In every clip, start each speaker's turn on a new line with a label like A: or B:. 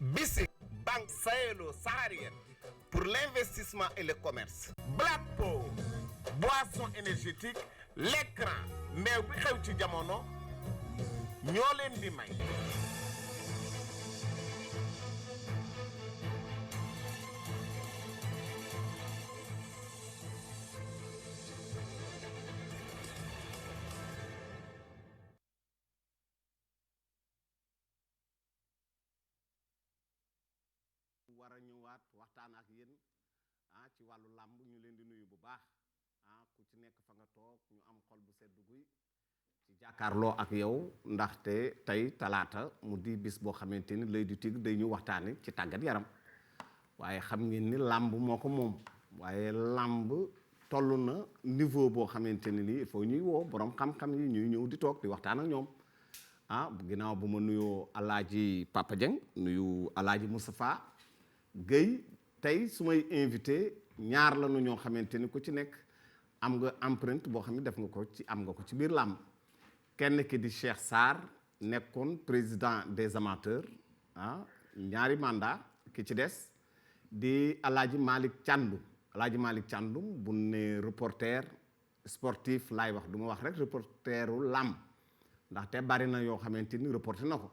A: BICIC, Banque sahélo-saharienne pour l'investissement et le commerce. Blackpo, boisson énergétique, l'écran meew bi xew ci jamono ñoo leen di may.
B: war a ñëwaat waxtaan ak yéen ci wàllu làmb ñu leen di nuyu bu baax ku ci nekk fa nga toog ñu am xol bu sedd guy ci jàkkaarloo ak yow ndaxte tey talaata mu di bis boo xamante ni L'Oeil du Tigre day ñu waxtaane ci tàggat yaram waaye xam ngeen ni làmb moo ko moom waaye làmb toll na niveau boo xamante ni nii il faut ñuy woo borom xam-xam yi ñuy ñëw di toog di waxtaan ak ñoom ginnaaw bu ma nuyoo Alaaji Papa Dieng nuyu Alaaji Moustapha Guèye tey su may invité ñaar la nu ñoo xamante ni ku ci nekk am nga empreinte boo xam ne def nga ko ci am nga ko ci biir làmb kenn ki di Cheikh Sarr nekkoon président des amateurs ñaari mandat ki ci des di Alaaji Malick Thiandoum bu ne reporter sportif laay wax du ma wax rek reporteru làmb ndaxte bari na yoo xamante ni reporté na ko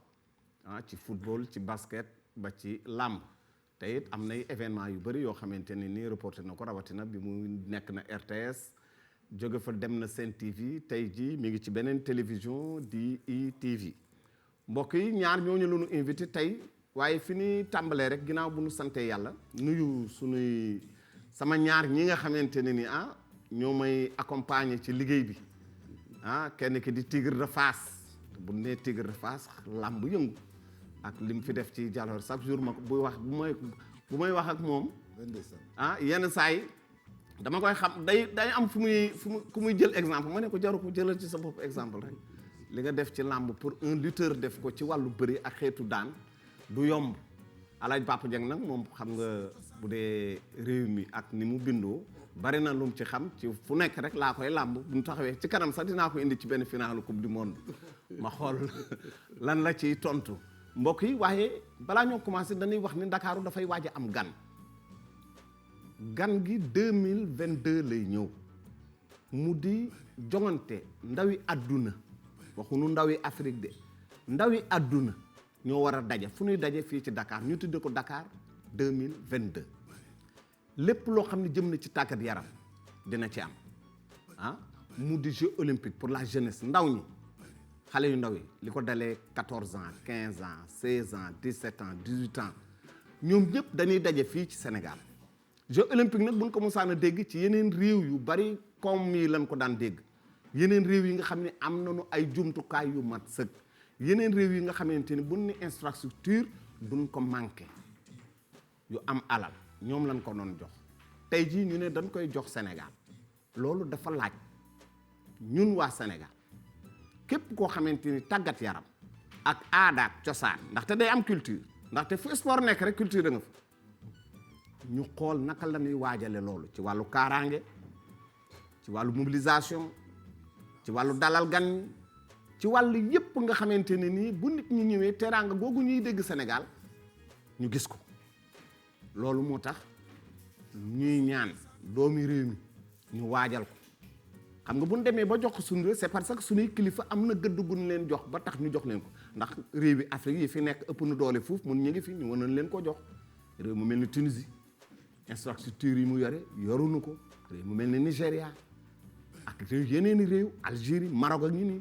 B: ci football ci basket ba ci làmb te it am nay événement yu bëri yoo xamante ne nii reporté na ko rawatina bi mu nekk na RTS jóge fa dem na Sen TV tey jii mi ngi ci beneen télévision di ITV mbokk yi ñaar ñooñu la ñu invité tey waaye fi ni tàmbalee rek ginnaaw bu nu sante yàlla nuyu sunuy sama ñaar ñi nga xamante ne ni ñoo may accompagner ci liggéey bi kenn ki di Tigre de Fass bu nee Tigre de Fass làmb yëngu ak li mu fi def ci jaloor chaque jour ma buy wax bu may wax ak moom yenn saa yi dama koy xam day am fu muy jël exemple ma ne ko jaru ko jëlal ci sa bopp exemple rek li nga def ci làmb pour un lutteur def ko ci wàllu bëri ak xeetu daan du yomb Alaaji Papa Dieng nag moom xam nga bu dee réew mi ak ni mu bindoo bari na lu mu ci xam ci fu nekk rek laa koy làmb bu ñu taxawee ci kanam sax dinaa ko indi ci benn finalu coupe du monde ma xool lan la ciy tontu mbokk yi waaye balaa ñoo commencé dañuy wax ni Ndakaaru dafay waaj a am gan gi 2022 lay ñëw mu di joŋante ndawi àdduna waxuñu ndawi Afrique de ndawi àdduna ñoo war a daje fu ñuy daje fii ci Dakar ñu tudde ko Dakar 2022 lépp loo xam ne jëm na ci tàggat yaram dina ci am mu di Jeux olympiques pour la jeunesse ndaw ñi xale yu ndaw yi li ko dalee 14 ans 15 ans 16 ans 17 ans 18 ans ñoom ñëpp dañuy daje fii ci Sénégal Jeux olympiques nag buñ ko mosaan a dégg ci yeneen réew yu bari comme yi lañ ko daan dégg yeneen réew yi nga xam ne am nañu ay jumtukaay yu mat sëkk yeneen réew yi nga xamante ni buñ ni infrastructure duñ ko manqué yu am alal ñoom lañ ko doon jox tey jii ñu ne dañ koy jox Sénégal loolu dafa laaj ñun waa Sénégal képp koo xamante ni tàggat yaram ak aada ak cosaan ndaxte day am culture ndaxte fu sport nekk rek culture da nga fa ñu xool naka la ñuy waajale loolu ci wàllu kaaraange ci wàllu mobilisation ci wàllu dalal gan ci wàllu yépp nga xamante ne nii bu nit ñi ñëwee teraanga googu ñuy dégg Sénégal ñu gis ko loolu moo tax ñuy ñaan doomi réew mi ñu waajal ko xam nga bu ñu demee ba jox ko suñu réew c'est parce que suñuy kilifa am na gëdd gu ñu leen jox ba tax ñu jox leen ko ndax réew yi Afrique yi fi nekk ëpp nu doole fuuf mun ñu ngi fi ñu war nañ leen ko jox réew mu mel ni Tunisie infrastructure yi mu yore yoruñu ko réew mu mel ni Nigéria ak réew yeneeni réew Algérie Maroc ak ñu nii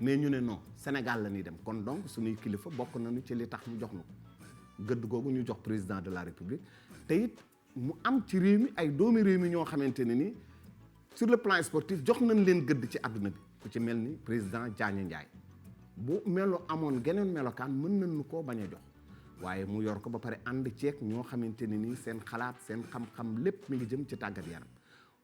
B: mais ñu ne non Sénégal la ñuy dem kon donc suñuy kilifa bokk nañu ci li tax ñu jox na ko gëdd googu ñu jox président de la République te it mu am ci réew mi ay doomi réew mi ñoo xamante ne ni sur le plan sportif jox nañ leen gëdd ci àdduna bi ku ci mel ni président Diagne Ndiaye bu melo amoon geneen melokaan mën nañu koo bañ a jox waaye mu yor ko ba pare ànd ceeg ñoo xamante ne nii seen xalaat seen xam-xam lépp mi ngi jëm ci tàggat yaram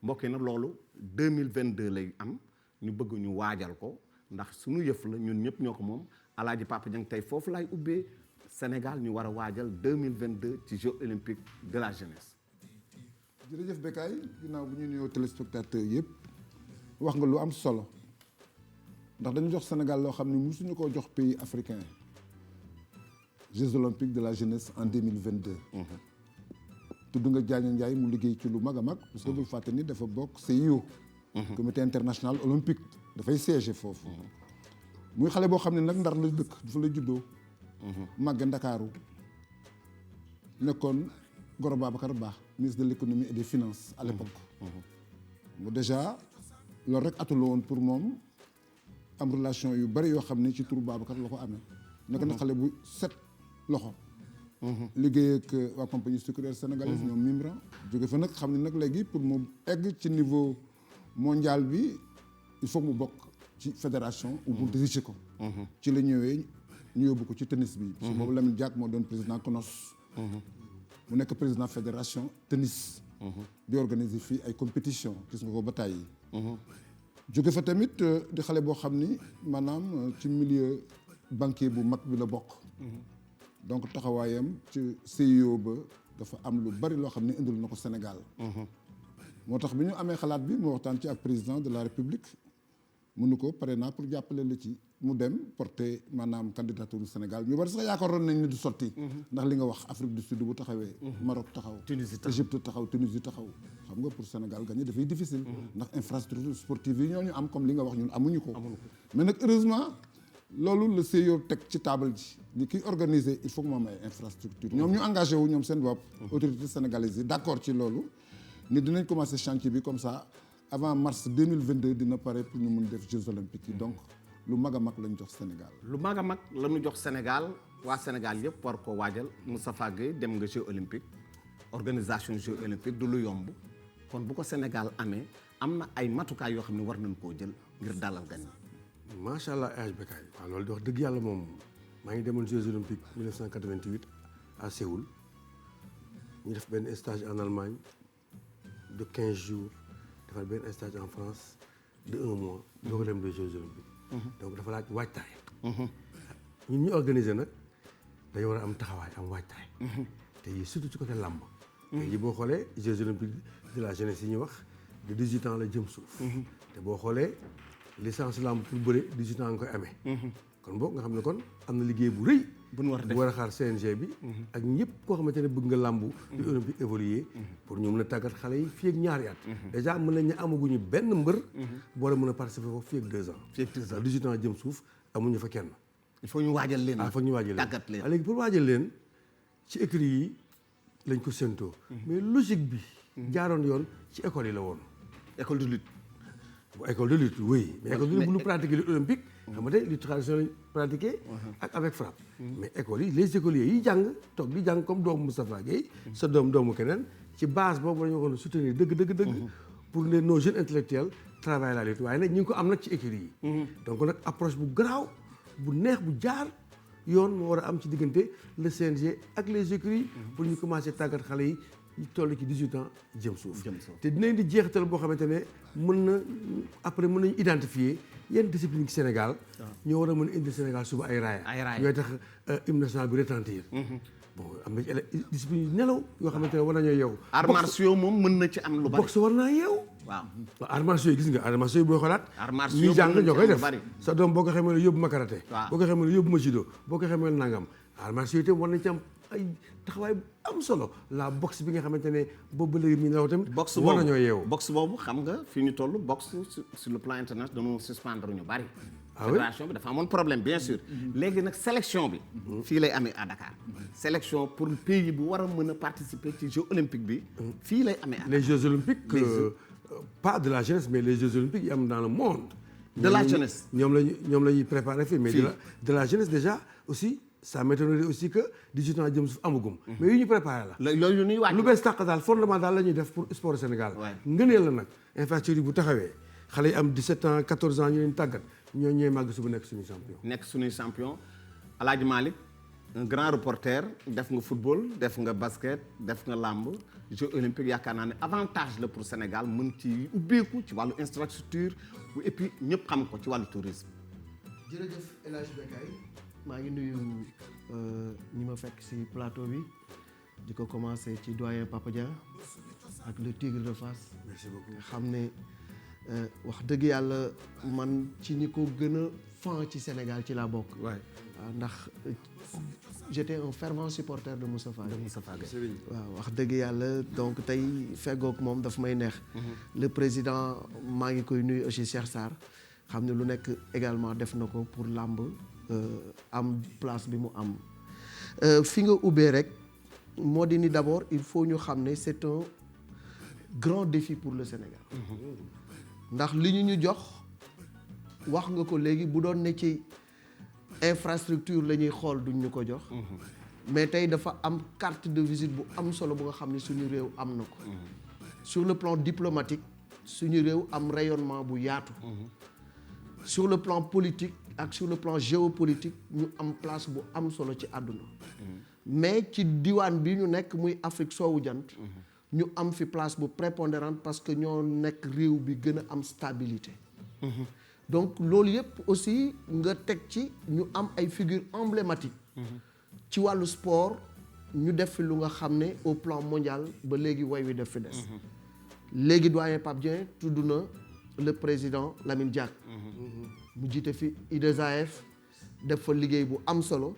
B: mbokk yi nag loolu 2022 lay am ñu bëgg ñu waajal ko ndax suñu yëf la ñun ñëpp ñoo ko moom Alaaji Papa Dieng tey foofu laay ubbee Sénégal ñu war a waajal 2022 ci Jeux olympiques de la jeunesse.
C: jërëjëf Bécaye ginnaaw bu ñu nuyoo téléspectateurs yëpp wax nga lu am solo ndax dañu jox Sénégal loo xam ne mosuñu koo jox pays africain Jeux olympiques de la jeunesse en 2022. tudd nga Diagne Ndiaye mu liggéey ci lu mag a mag. parce que bu fàtte ni dafa bokk CIO. comité international olympique dafay siéger foofu. muy xale boo xam ne nag Ndar la dëkk dafa la juddoo. màgge Ndakaaru nekkoon Goro Babacar Ba ministre de l'économie et des finances à l'époque. mu déjà loolu rek atul woon pour moom am relation yu bari yoo xam ne ci turu Babacar la ko amee. nekk na xale bu set loxo. liggéey ak waa compagnie sucrière sénégalaise ñoom Mimran. jóge fa nag xam ne nag léegi pour mu egg ci niveau mondial bi il faut mu bokk ci fédération. ou mu diriger ko. ci la ñëwee ñu yóbbu ko ci tennis bi. parce que boobu Lamine Diack moo doon président CNOS. mu nekk président fédération tennis. di organiser fii ay compétition gis nga ko ba tàyyi. jóge fa tamit di xale boo xam ni maanaam ci milieu banquier bu mag bi la bokk. donc taxawaayam ci CIO ba dafa am lu bari loo xam ne indil na ko Sénégal. moo tax bi ñu amee xalaat bi mu waxtaan ci ak président de la République mu nu ko pare naa pour jàppale la ci mu dem porter maanaam candidature Sénégal ñu bari sax yaakaaroon nañ ni du sotti. ndax li nga wax Afrique du Sud bu taxawee. Maroc taxaw.
B: Tunisie taxaw
C: Égypte taxaw Tunisie taxaw. xam nga pour Sénégal gagner dafay difficile. ndax infrastructure sportive yi ñoo ñu am comme li nga wax ñun amuñu ko. mais nag heureusement loolu le CIO teg ci table ji ni kiy organiser il faut que mu am ay infrastructure ñoom ñu engagé wu ñoom seen bopp. autorités sénégalaises yi d'accord ci loolu. ni dinañ commencer chantier bi comme ça avant mars 2022 dina pare pour ñu mun def Jeux olympiques yi donc lu mag a mag lañ jox Sénégal.
B: lu mag a mag la ñu jox Sénégal waa Sénégal yëpp war ko waajal Moustapha Gueye dem nga Jeux olympiques organisation Jeux olympiques du lu yomb kon bu ko Sénégal amee am na ay matukaay yoo xam ne war nañ koo jël ngir dalal gan yi.
D: macha allah age Bécaye waaw loolu di wax dëgg yàlla moom maa ngi demoon Jeux olympiques 1988 à Séoul ñu def benn stage en Allemagne de 15 jours defal benn stage en France de 1 mois. doo ko dem des Jeux olympiques. donc dafa laaj waajtaay. ñun ñu organiser nag dañu war a am taxawaay am waajtaay. te yi surtout ci côté làmb. te yi boo xoolee Jeux olympiques de la jeunesse yi ñuy wax de 18 ans la jëm suuf. te boo xoolee licence làmb pour bëre 18 ans nga koy amee. kon boog nga xam ne kon am na liggéey bu rëy.
B: bu ñu war a def
D: bu war a xaar CNG bi. ak ñëpp koo xamante ne bëgg nga làmbu. di olympique évoluer pour ñu mën a tàggat xale yi fii ak ñaari at. déjà mën nañ ne amaguñu benn mbër. boo war a mën a participer foofu fii ak 2 ans.
B: fii ak 2 ans
D: 18 ans jëm suuf amuñu fa kenn.
B: il faut ñu waajal leen.
D: foog ñu waajal leen
B: tàggat leen.
D: léegi pour waajal leen ci écurie yi lañ ko séentoo. mais logique bi. jaaroon yoon ci école yi la woon.
B: école de lutte.
D: bu école de lutte oui. mais école de lutte bu ñu pratiquer lutte olympique. xam nga tey lutte traditionnelle pratiquée. ak avec frappe. mais écoles yi les écoliers yi jàng toog di jàng comme doomu Moustapha Gueye. sa doomu keneen ci base boobu la ñu waxoon soutenir dëgg. pour les nos jeunes intellectuels travailler la lutte waaye nag ñu ngi ko am nag ci écurie yi. donc nag approche bu garaaw bu neex bu jaar yoon moo war a am ci diggante le CNG ak les écuries. pour ñu commencer tàggat xale yi. ñu toll ci 18 ans jëm suuf. te dinañ di jeexital boo xamante ne mën na après mën nañu identifier yenn discipline ci Sénégal. ñoo war a mën a indi Sénégal suba ay raaya. ñooy tax hymne national bi retentir. bon am na ci discipline yu nelaw yoo xamante ne war nañoo yeewu.
B: arts martiaux moom mën na ci am lu bari.
D: boxe war naa yeewu.
B: waaw
D: arts martiaux yi gis nga arts martiaux yi booy xoolaat.
B: arts martiaux
D: ñuy jàng ñoo koy def
B: bari.
D: sa doom boo ko xamee ne yóbbu ma karaté.
B: waaw
D: boo ko xamee ne yóbbu ma judo boo ko xamee ne nangam arts martiaux yi itam war nañ ci am ay taxawaay am solo la boxe bi nga xamante ne boobu ba léegi mi nelaw tamit.
B: boxe
D: war
B: boobu
D: nañoo yeewu.
B: boxe boobu xam nga fi ñu toll boxe sur le plan international dañoo suspendre ñu bari.
D: ah oui
B: fédération bi dafa amoon problème bien sûr. léegi nag sélection bi. fii lay amee à Dakar. sélection pour pays bu war a mën a participer ci Jeux olympiques bi. fii lay amee à Dakar.
D: les Jeux olympiques pas de la jeunesse mais les Jeux olympiques yi am dans le monde.
B: de la jeunesse
D: ñoom la ñuy préparer fii mais de la jeunesse déjà aussi. ça m'étonnerait aussi que 18 ans jëm suuf amagum. mais yu ñu préparé la.
B: loolu ñuy waaj.
D: lu bees tàq daal fondement daal la ñuy def pour sport Sénégal. ngëneel la nag infrastructure bu taxawee xale yi am 17 ans 14 ans ñu leen tàggat ñoo ñëwee màgg suba nekk suñu champion.
B: nekk suñuy champion El Hadj Malick un grand reporter def nga football def nga basket def nga làmb Jeux olympiques yaakaar naa ne avantage la pour Sénégal mën ci ubbeeku ci wàllu infrastructure et puis ñëpp xam ko ci wàllu tourisme.
E: jërëjëf El Hadj Bécaye maa ngi nuyu ñi ma fekk ci plateau bi di ko commencer ci doyen Papa Dia ak le Tigre de Fass.
D: merci beaucoup
E: nga xam ne wax dëgg yàlla man ci ñi ko gën a fan ci Sénégal ci laa bokk.
B: waay
E: waaw ndax j'étais un fervent supporter de Moustapha Gueye.
B: Moustapha Gueye.
E: waaw wax dëgg yàlla donc tey feggoog moom daf may neex. le président maa ngi koy nuyu aussi Cheikh Sarr xam ne lu nekk également def na ko pour làmb am place bi mu am. fi nga ubbee rek moo di ni d'abord il faut ñu xam ne c'est un grand défi pour le Sénégal. ndax li ñu jox wax nga ko léegi bu doon ne ci infrastructure la ñuy xool duñ ñu ko jox. mais tey dafa am carte de visite bu am solo bu nga xam ne suñu réew am na ko. sur le plan diplomatique suñu réew am rayonnement bu yaatu. sur le plan politique ak sur le plan géopolitique ñu am place bu am solo ci àdduna. mais ci diwaan bi ñu nekk muy Afrique soowu jant. ñu am fi place bu prépondérante parce que ñoo nekk réew bi gën a am stabilité. donc loolu yëpp aussi nga teg ci ñu am ay figures emblématiques. ci wàllu sport ñu def fi lu nga xam ne au plan mondial ba léegi way wi def fi des. léegi doyen Pape Dieng tudd na le président Lamine Diack. mu jiite fi IAAF def fa liggéey bu am solo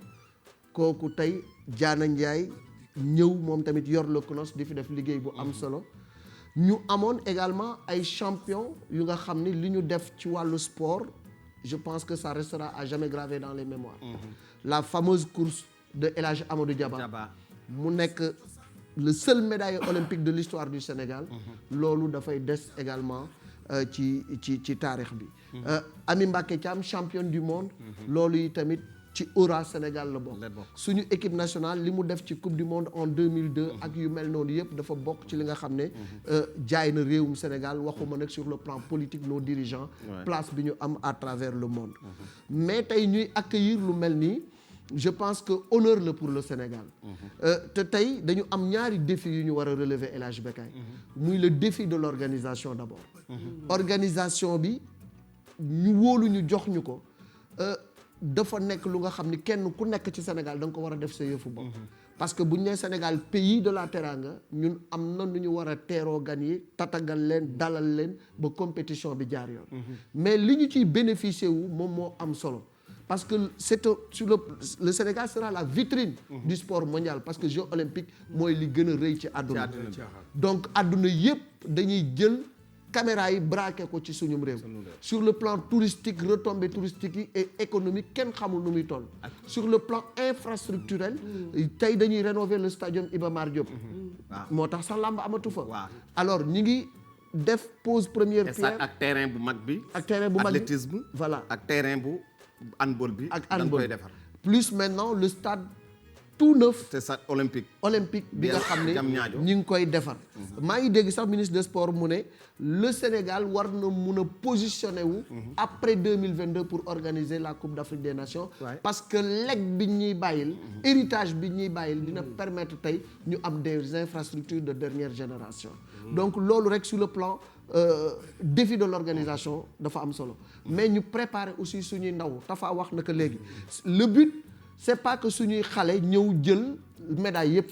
E: kooku tey Diana Ndiaye ñëw moom tamit yor le CNOS di fi def liggéey bu am solo. ñu amoon également ay champions yu nga xam ni li ñu def ci wàllu sport je pense que ça restera à jamais gravé dans les mémoires. La fameuse course de El Hadj Amadou Diaba mu nekk le seul médaillé olympique de l'histoire du Sénégal. loolu dafay des également ci taarix bi. Ami Mbacké Thiam championne du monde. loolu yi tamit ci aura Sénégal la bokk. suñu équipe nationale li mu def ci coupe du monde en 2002. ak yu mel noonu yëpp dafa bokk ci li nga xam ne. jaay na réewum Sénégal waxuma nag sur le plan politique nos dirigeants. place bi ñu am à travers le monde. mais tey ñuy accueillir lu mel nii. je pense que honneur la pour le Sénégal. te tey dañu am ñaari défi yu ñu war a relever El Hadj Becaye. muy le défi de l'organisation d'abord. organisation bi ñu wóolu ñu jox ñu ko. dafa nekk lu nga xam ni kenn ku nekk ci Sénégal da nga ko war a def sa yëfu bopp. parce que bu ñu nee Sénégal pays de la teranga ñun am na nu ñu war a teeroo gan yi tatagal leen dalal leen ba compétition bi jaar yoon. mais li ñu ciy bénéficier wu moom moo am solo. parce que sur le Sénégal sera la vitrine du sport mondial parce que Jeux olympiques mooy li gën a rëy ci àdduna. donc àdduna yëpp dañuy jël caméra yi braqué ko ci suñum réew. sur le plan touristique retombées touristiques yi et économique kenn xamul nu muy toll. sur le plan infrastructurel. tey dañuy rénover le stadium Iba Mar Diop. moo tax sax làmb amatu fa. alors ñi ngi def pose première pierre
B: ak terrain bu mag bi.
E: ak terrain bu mag bi
B: athlétisme.
E: voilà
B: ak terrain bu handball bi.
E: ak handball
B: koy defar.
E: plus maintenant le stade tout neuf.
B: c'est ça olympique.
E: bi nga xam ne ñi ngi koy defar. maa ngi dégg sax ministre des sports mu ne le Sénégal war na mun a positionner wu. après 2022 pour organiser la Coupe d'Afrique des Nations. parce que legs bi ñuy bàyyil. héritage bi ñuy bàyyil dina permettre tey ñu am des infrastructures de dernière génération. donc loolu rek sur le plan défi de l'organisation dafa am solo. mais ñu préparer aussi suñuy ndaw dafa wax na que léegi le but. c'est pas que suñuy xale ñëw jël médaille yëpp.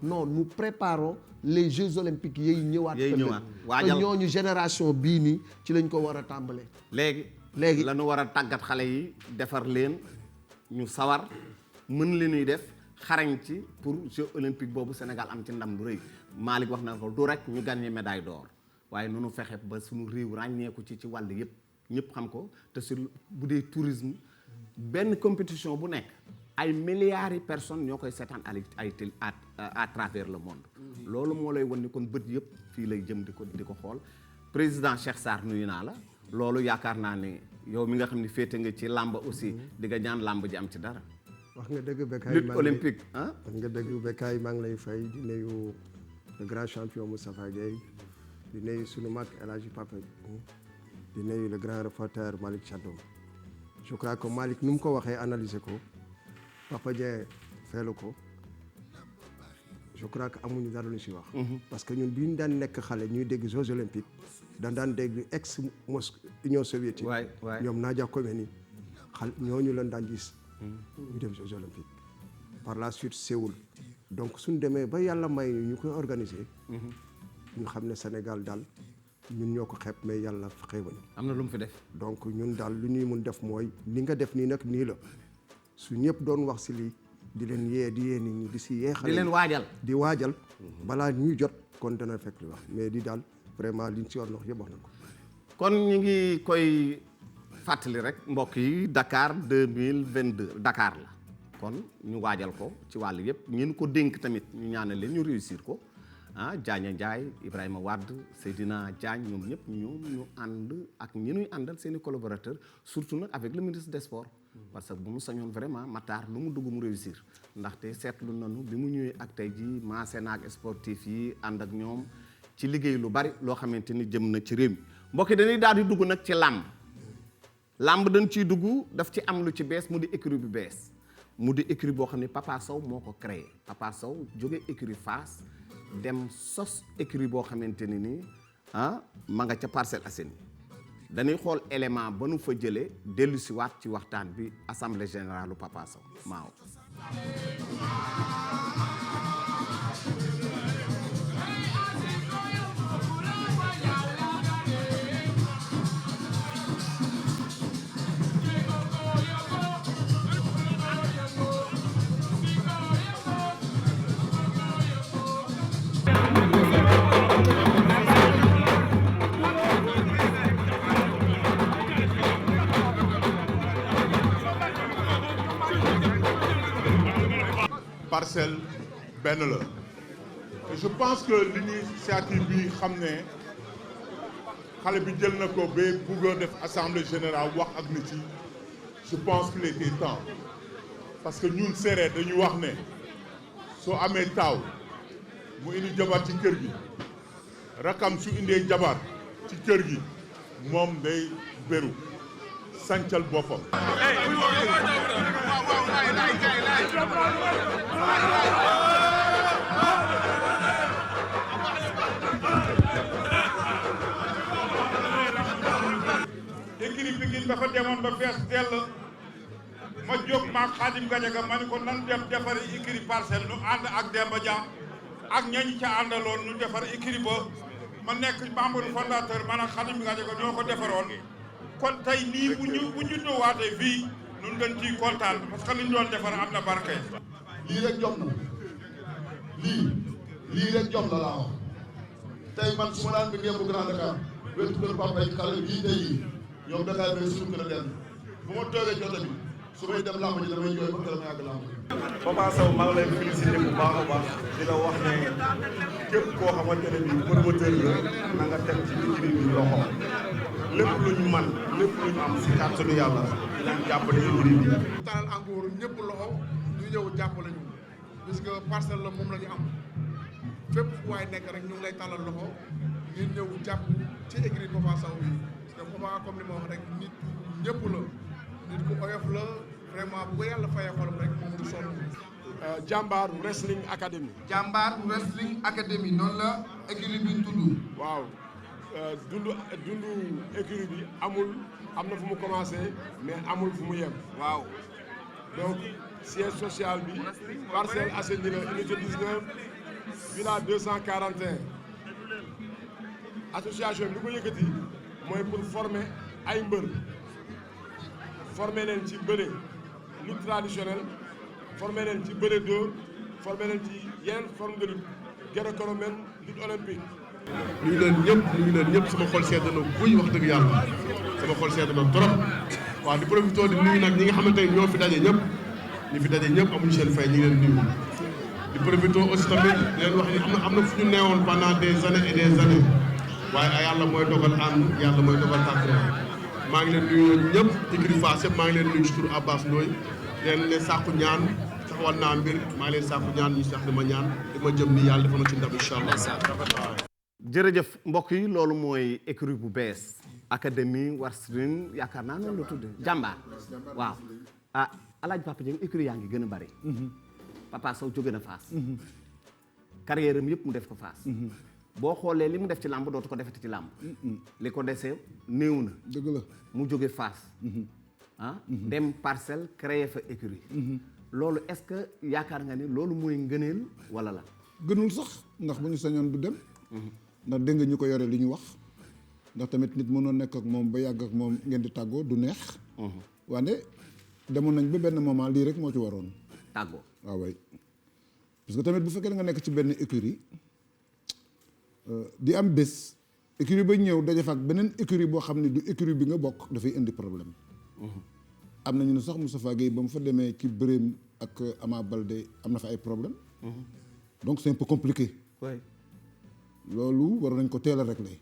E: non nous préparons les Jeux olympiques yiy ñëwaat. waajal ñooñu génération bii nii ci lañ ko war a tàmbalee. léegi
B: la ñu war a tàggat xale yi defar leen ñu sawar mën li ñuy def xarañ ci pour Jeux olympiques boobu Sénégal am ci ndam lu rëy Malick wax na ko du rek ñu gagné médaille d'or waaye nunu fexe ba suñu réew ràññeeku ci wàll yëpp ñëpp xam ko te sur bu dee tourisme benn compétition bu nekk. ay milliards de personnes ñoo koy seetaan à travers le monde. loolu moo lay wan ni kon bët yëpp fii lay jëm di ko xool président Cheikh Sarr nuyu naa la. loolu yaakaar naa ne yow mi nga xam ne féete nga ci làmb aussi di nga ñaan làmb ji am ci dara.
F: wax nga dëgg Becaye
B: lutte olympique ah.
F: wax nga dëgg Becaye maa ngi lay fay di nuyu le grand champion Moustapha Gueye di nuyu sunu mag El Hadji Papa di nuyu le grand reporter Malick Thiandoum. je crois que Malick nu mu ko waxee analyser ko. Papa Dieng feelu ko je crois que amuñu dara lu ci wax. parce que ñun bi ñu daan nekk xale ñuy dégg Jeux olympiques daan dégg ex Union soviétique. ñoom Nadia Khomeini xal ñooñu leen daan gis. ñu dem Jeux olympiques. par la suite Séoul donc suñ demee ba yàlla may ñu koy organiser. ñu xam ne Sénégal daal ñun ñoo ko xeeb mais yàlla xeebañu.
B: am na lu mu fi def.
F: donc ñun daal lu ñuy mun def mooy li nga def nii nag nii la su ñëpp doon wax si lii di leen yee nit ñi di si yee xale
B: di leen waajal.
F: di waajal balaa ñuy jot kon dana fekk li wax mais di daal vraiment liñ si war wax yëpp wax na ko.
B: kon ñu ngi koy fàttali rek mbokk yi Dakar 2022 Dakar la kon ñu waajal ko ci wàll yëpp ñun ko dénk tamit ñu ñaanal leen ñu réussir ko Diagne Ndiaye Ibrahima Wade Seydina Diagne ñoom ñëpp ñu ànd ak ñi ñuy àndal seen i collaborateurs surtout nag avec le ministre des sports parce que bu mu sañoon vraiment Matar lu mu dugg mu réussir ndaxte seetlu nañu bi mu ñëwee ak tey jii maase naag sportif yi ànd ak ñoom ci liggéey lu bari loo xamante ni jëm na ci réew mi mbokk yi dañuy daal di dugg nag ci làmb dañ ciy dugg daf ci am lu ci bees mu di écurie bu bees mu di écurie boo xam ne Papa Sow moo ko créé Papa Sow jóge écurie Fass dem sos écurie boo xamante ni nii ma nga ca Parcelles Assainies dañuy xool élément ba nu fa jëlee dellu si waat ci waxtaan bi assemblée générale Papa Sow maaw
G: Parcelles benn la et je pense que l'initiative bi xam ne xale bi jël na ko ba bugg a def assemblée générale wax ak nit yi je pense qu'il était temps parce que ñun séeréer dañu wax ne soo amee taaw mu indi jabar ci kër gi rakam su indee jabar ci kër gi moom day beru sancal boppam.
H: écurie Pikine dafa demoon ba fees dell ma jóg maag Khadim Gadiaga ma ni ko nan dem defari écurie Parcelles nu ànd ak Demba Dia ak ñañ ca àndaloon nu defar écurie ba ma nekk membre fondateur man ak Khadim Gadiaga ñoo ko defaroon kon tey lii bu ñu ñëwaatee fii nun dañ ciy kontaan parce que li ñu doon defar am na barke.
I: lii rek jom na lii rek jom la laa wax tey man su ma daan bi ngeen bu Grand Dakar wetu kër papa yi xale bii tey yi ñoom Dakar bay suñu kër a denn bu ma toogee jota bi su may dem làmb ji damay jooy ba kër ma yàgg làmb ji.
J: Papa Sow maa ngi lay félicité bu baax a baax di la wax ne képp koo xamante ne bii promoteur la na nga teg ci écurie bi loxo lépp lu ñu man lépp lu ñu am si kàttanu yàlla dinañ jàppale écurie bi.
K: talal encore ñëpp loxo ñu ñëw jàppale ñu puisque Parcelles la moom la ñu am fépp fu waay nekk rek ñu ngi lay talal loxo ngeen ñëw jàpp ci écurie Papa Sow bi parce que Papa comme li ma wax rek nit ñëpp la nit ku oyof la vraiment bu ko yàlla fayee xolam rek moom du sonn.
L: Jambar Wrestling Academy.
K: Jambar Wrestling Academy noonu la écurie bi tudd.
L: waaw dundu écurie bi am na fu mu commencé mais amul fu mu yem. waaw donc siège social bi Parcelles Assainies la unité 19 villa 241 association bi li ko yëkkati mooy pour former ay mbër former leen ci bëre lutte traditionnelle former leen ci bëre dóor former leen ci yeneen forme de lutte gréco-romaine lutte olympique.
G: nuyu leen ñëpp sama xol sedd na buy wax dëgg yàlla sama xol sedd na trop waaw di profité di nuyu nag ñi nga xamante ne ñoo fi daje ñëpp ñi fi daje ñëpp amuñu seen fay ñi ngi leen nuyu di profité aussi tamit di leen wax ni am na fu ñu neewoon pendant des années et des années waaye yàlla mooy dogal ànd yàlla mooy dogal tàkk maa ngi leen nuyu ñëpp écurie Fass yëpp maa ngi leen nuyu ci turu Abbas Ndoye leen sàkku ñaan saxwal naa mbir maa ngi leen sàkku ñaan ñu sax dama ñaan dama jëm ni yàlla dafa na ci ndam incha allah.
B: jërëjëf mbokk yi loolu mooy écurie bu bees académie Wrestling yaakaar naa noonu la tudd jàmbaar waaw Alaaji Papa Dieng écurie yaa ngi gën a bari Papa Sow jóge na Fass carrière am yëpp mu def ko Fass boo xoolee li mu def ci làmb dootu ko defeti ci làmb li ko desee néew na
C: dëgg la
B: mu jóge Fass dem Parcelles créer fa écurie loolu est-ce que yaakaar nga ni loolu mooy ngëneel wala la
C: gënul sax ndax bu ñu sañoon du dem ndax dégg nga ñu ko yore li ñu wax ndax tamit nit mënoo nekk ak moom ba yàgg ak moom ngeen di tàggoo du neex. wante demoon nañ ba benn moment lii rek moo ci waroon.
B: tàggoo
C: waaw waay parce que tamit bu fekkee da nga nekk ci benn écurie di am bés écurie ba ñëw daje fa ak beneen écurie boo xam ne du écurie bi nga bokk dafay indi problème. am nañu ne sax Moustapha Gueye ba mu fa demee ci bëreem ak Ama Baldé am na fa ay problème donc c'est un peu compliqué.
B: oui
C: loolu war nañ ko teel a régler.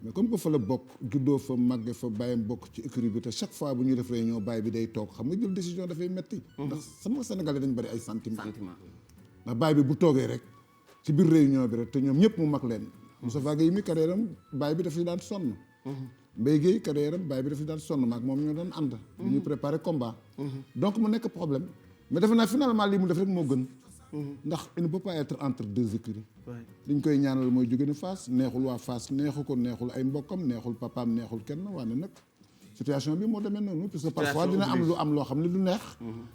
C: mais comme que fa la bokk juddoo fa màgge fa bàyyam bokk ci écurie bi te chaque fois bu ñuy def réunion bàyyi bi day toog xam nga jël décision dafay metti ndax sama Sénégalais dañ bari ay sentiment ndax bàyyi bi bu toogee rek ci biir réunion bi rek te ñoom ñëpp mu mag leen. Moustapha Gueye mi carrière am bàyyi bi dafay daan sonn. Mbaye Gueye carrière am bàyyi bi dafay daan sonn maag moom ñoo doon ànd. bu ñuy préparer combat. donc mu nekk problème mais defe naa finalement lii mu def rek moo gën. ndax il ne peut pas être entre deux écuries. li ñu koy ñaanal mooy jóge na Fass neexul waa Fass neexu ko neexul ay mbokkam neexul papaam neexul kenn waaye nag situation bi moo demee noonu. parce que parfois dina am loo xam ne du neex.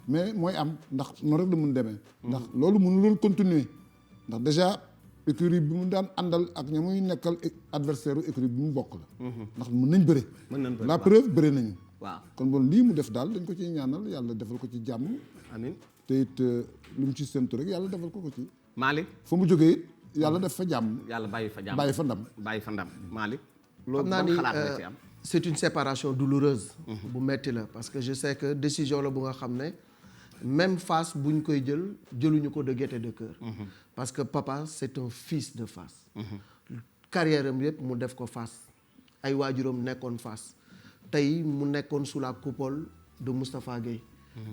C: mais mooy am ndax noonu rek la mun demee. ndax loolu mënuloon continuer ndax déjà écurie bi mu daan àndal ak ña muy nekkal adversaire écurie bi mu bokk la. ndax mën nañ bëre. la preuve bëre nañu.
B: waaw
C: kon bon lii mu def daal dañ ko ciy ñaanal yàlla defal ko ci jàmm.
B: amiin
C: te it lu mu ci séntu rek yàlla defal ko ci.
B: Malick
C: fa mu jógee it yàlla def fa jàmm.
B: yàlla bàyyi fa jàmm
C: bàyyi fa ndam.
B: bàyyi fa ndam Malick.
E: xam naa ni c'est une séparation douloureuse. bu metti la parce que je sais que décision la bu nga xam ne même Fass buñ koy jëluñu ko de gaieté de cœur. parce que papa c'est un fils de Fass. carrière am yëpp mu def ko Fass ay waajuram nekkoon Fass tey mu nekkoon sous la coupole de Moustapha Gueye.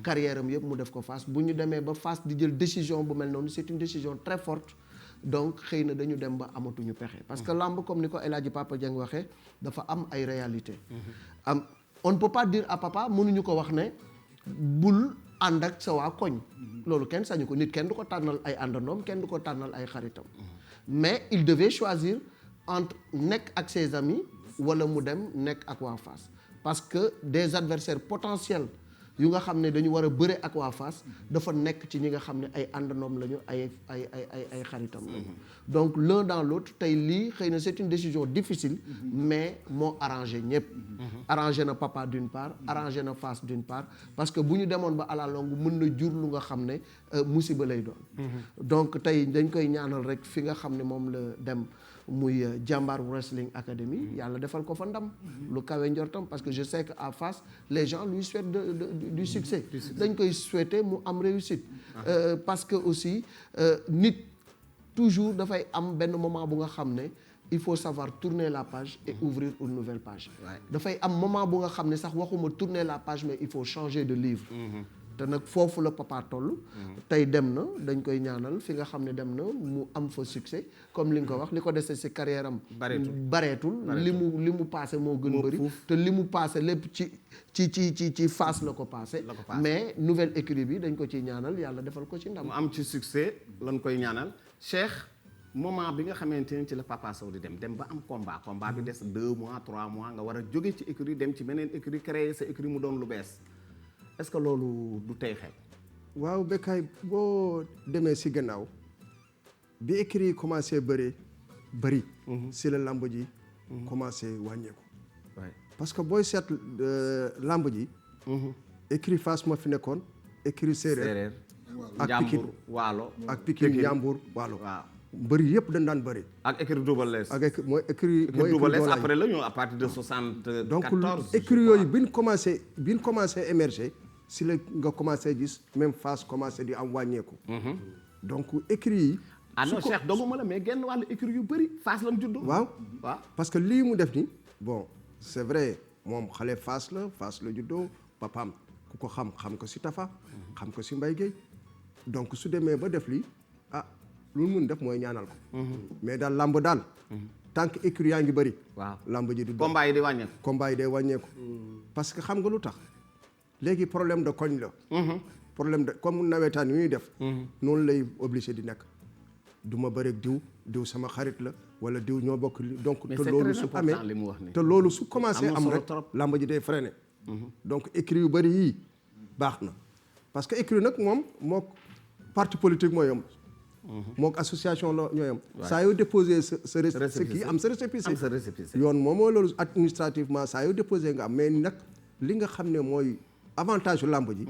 E: carrière am yëpp mu def ko Fass bu ñu demee ba Fass di jël décision bu mel noonu c'est une décision très forte donc xëy na dañu dem ba amatuñu pexe parce que lamb comme ni ko El Hadji Papa Dieng waxee dafa am ay réalités. On ne peut pas dire à papa mënuñu ko wax ne bul ànd ak sa waa koñ. loolu kenn sañu ko nit kenn du ko tànnal ay àndandoom kenn du ko tànnal ay xaritam. mais il devait choisir entre nekk ak ses amis wala mu dem nekk ak waa Fass parce que des adversaires potentiels yu nga xam ne dañu war a bëre ak waa Fass dafa nekk ci ñi nga xam ne ay àndandoom lañu ay xaritam lañu. donc l'un dans l'autre tey lii xëy na c'est une décision difficile mais moo arrangé ñëpp. arrangé na papa d'une part arrangé na Fass d'une part parce que bu ñu demoon ba à la longue mën na jur lu nga xam ne musiba lay doon. donc tey dañ koy ñaanal rek fi nga xam ne moom la dem muy Jambar Wrestling Academy yàlla defal ko fa ndam lu kawe njortam parce que je sais que à Fass les gens lui souhaitent du succès dañ koy souhaiter mu am réussite parce que aussi nit toujours dafay am benn moment bu nga xam ne il faut savoir tourner la page et ouvrir une nouvelle page dafay am moment bu nga xam ne sax waxuma tourner la page mais il faut changer de livre te nag foofu la papa toll tey dem na dañ koy ñaanal fi nga xam ne dem na mu am fa succès comme li nga ko wax li ko dese ci carrière am bareetul li mu passé moo gën bëri te li mu passé lépp ci Fass la ko passé mais nouvelle écurie bi dañ ko ciy ñaanal yàlla defal ko ci ndam
B: mu am ci succès lañ koy ñaanal Cheikh moment bi nga xamante ne ci la Papa Sow di dem ba am combat bi des 2 mois 3 mois nga war a jóge ci écurie dem ci beneen écurie créer sa écurie mu doon lu bees est-ce que loolu du tey xel.
F: waaw Bécaye boo demee si gannaaw bi écurie yi commencé bëri si la lamb ji commencé wàññeeku. parce que booy seet lamb ji. écurie Fass moo fi nekkoon écurie séeréer. ak Pikine
B: Waalo
F: ak Pikine Njambur Waalo. bëri yëpp dañ daan bëri.
B: ak écurie Double Less.
F: ak mooy écurie
B: Double Less après la ñu à partir de 74.
F: donc écurie yooyu bi ñu commencé émerger si la nga commencé gis même Fass commencé di am wàññeeku. donc écurie yi.
B: non Cheikh doguma la mais genn wàllu écurie yu bëri Fass la mu juddoo.
F: waaw parce que lii mu def ni bon c'est vrai moom xale Fass la juddoo papaam ku ko xam ko si Tafa. xam ko si Mbaye Gueye donc su demee ba def lii lu mun def mooy ñaanal ko. mais daal lamb daal. tant que écurie yaa ngi bëri.
B: waaw
F: lamb ji du.
B: combat yi day wàññeeku.
F: combat yi day wàññeeku. parce que xam nga lu tax léegi problème de koñ la. problème de comme nawetaan yu ñuy def. noonu lay obligé di nekk. du ma bëreeg diw sama xarit la wala diw ñoo bokk donc. te loolu su amee te loolu su commencé am rek lamb ji day freiné. donc écurie yu bëri yii baax na parce que écurie nag moom moo parti politique mooy yomb. mook association la ñooy am saa yoo déposé sa kii am sa récépissé yoon moom moo loolu administrativement saa yoo déposé nga am mais nag li nga xam ne mooy avantage yu làmb ji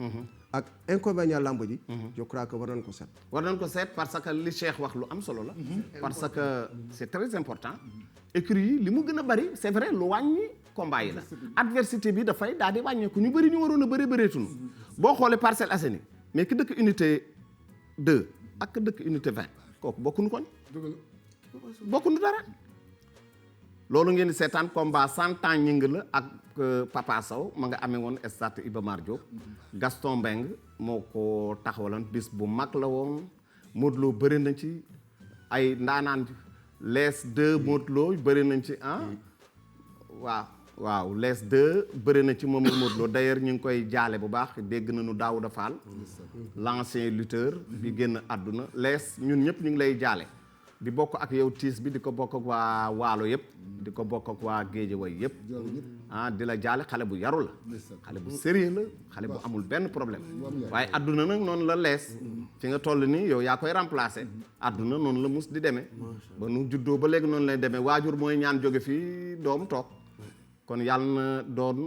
F: ak inconvénient làmb ji je crois que war nañ ko seet
B: parce que li Cheikh wax lu am solo la parce que c'est très important écurie yi li mu gën a bari c'est vrai lu wàññi combat yi la adversité bi dafay daal di wàññeeku ñu bëri ñu waroon a bëreetunu boo xoolee Parcelles Assainies mais ki dëkk unité 2 ak ki dëkk unité 20 kooku bokkuñu koñ bokkuñu dara loolu ngeen di seetaan combat 100 ans ñing la ak Papa Sow ma nga amee woon stade Iba Mar Diop Gaston Mbengue moo ko taxawaloon bis bu mag la woon Modou Lo bëri na ci ay ndaanaan les 2 Modou Lo bëri nañ ci waaw les 2 bëri na ci moom Modou Lo d'ailleurs ñu ngi koy jaale bu baax dégg nañu Daouda Fall l'ancien lutteur bi génn àdduna les ñun ñëpp ñu ngi lay jaale di bokk ak yow tiis bi di ko bokk ak waa Waalo yëpp di ko bokk ak waa Géejawaay yëpp di la jaale xale bu yaru la xale bu sérieux la xale bu amul benn problème waaye àdduna nag noonu la lees fi nga toll nii yow yaa koy remplacer àdduna noonu la mus di demee ba nu juddoo ba léegi noonu lay demee waajur mooy ñaan jóge fii doom toog kon yàlla na doon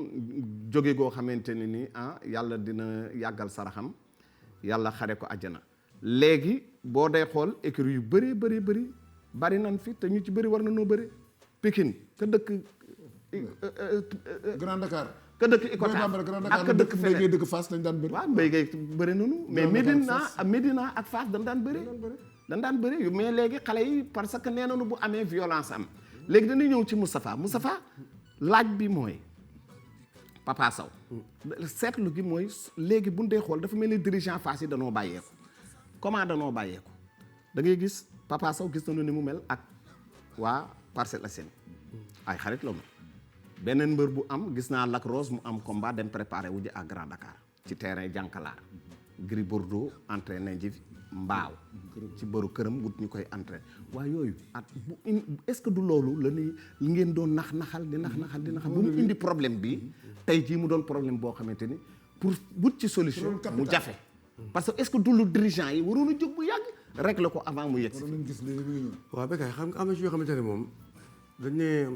B: jóge goo xamante ne ni yàlla dina yàggal saraxam yàlla xare ko àjjana léegi boo dee xool écurie yu bari nan fi te ñu ci bëri war na noo bëri Pikine ka dëkk
C: Grand Dakar
B: ka dëkk Icotaf ak ka dëkk
C: Mbaye dëkk Fass dañ daan bëri
B: waaw Mbaye Gueye bëri nanu mais Médina ak Fass dañ daan bëri mais léegi xale yi parce que nee nañu bu amee violence am léegi dañuy ñëw ci Moustapha laaj bi mooy Papa Sow seetlu gi mooy léegi bu ñu dee xool dafa mel ni dirigeant Fass yi danoo bàyyeeku comment danoo bàyyeeku da ngay gis Papa Sow gis nañu ni mu mel ak waa Parcelles Assainies ay xarit la mu beneen mbër bu am gis naa Lac Rose mu am combat dem préparé wu ji à Grand Dakar ci terrain Jankalaar Gris Bordeaux entraîné ji mbaaw ci bëru këram wut ñu koy entraîné waaye yooyu est-ce que du loolu la ni ngeen doon naxal di naxal bu mu indi problème bi tey jii mu doon problème boo xamante ni pour wut ci solution mu jafe parce que est-ce que du lu dirigeant yi waroon a jóg bu yàgg régler ko avant mu yegg si
D: waaw béykat xam nga am na ci yoo xamante ne moom dañ ne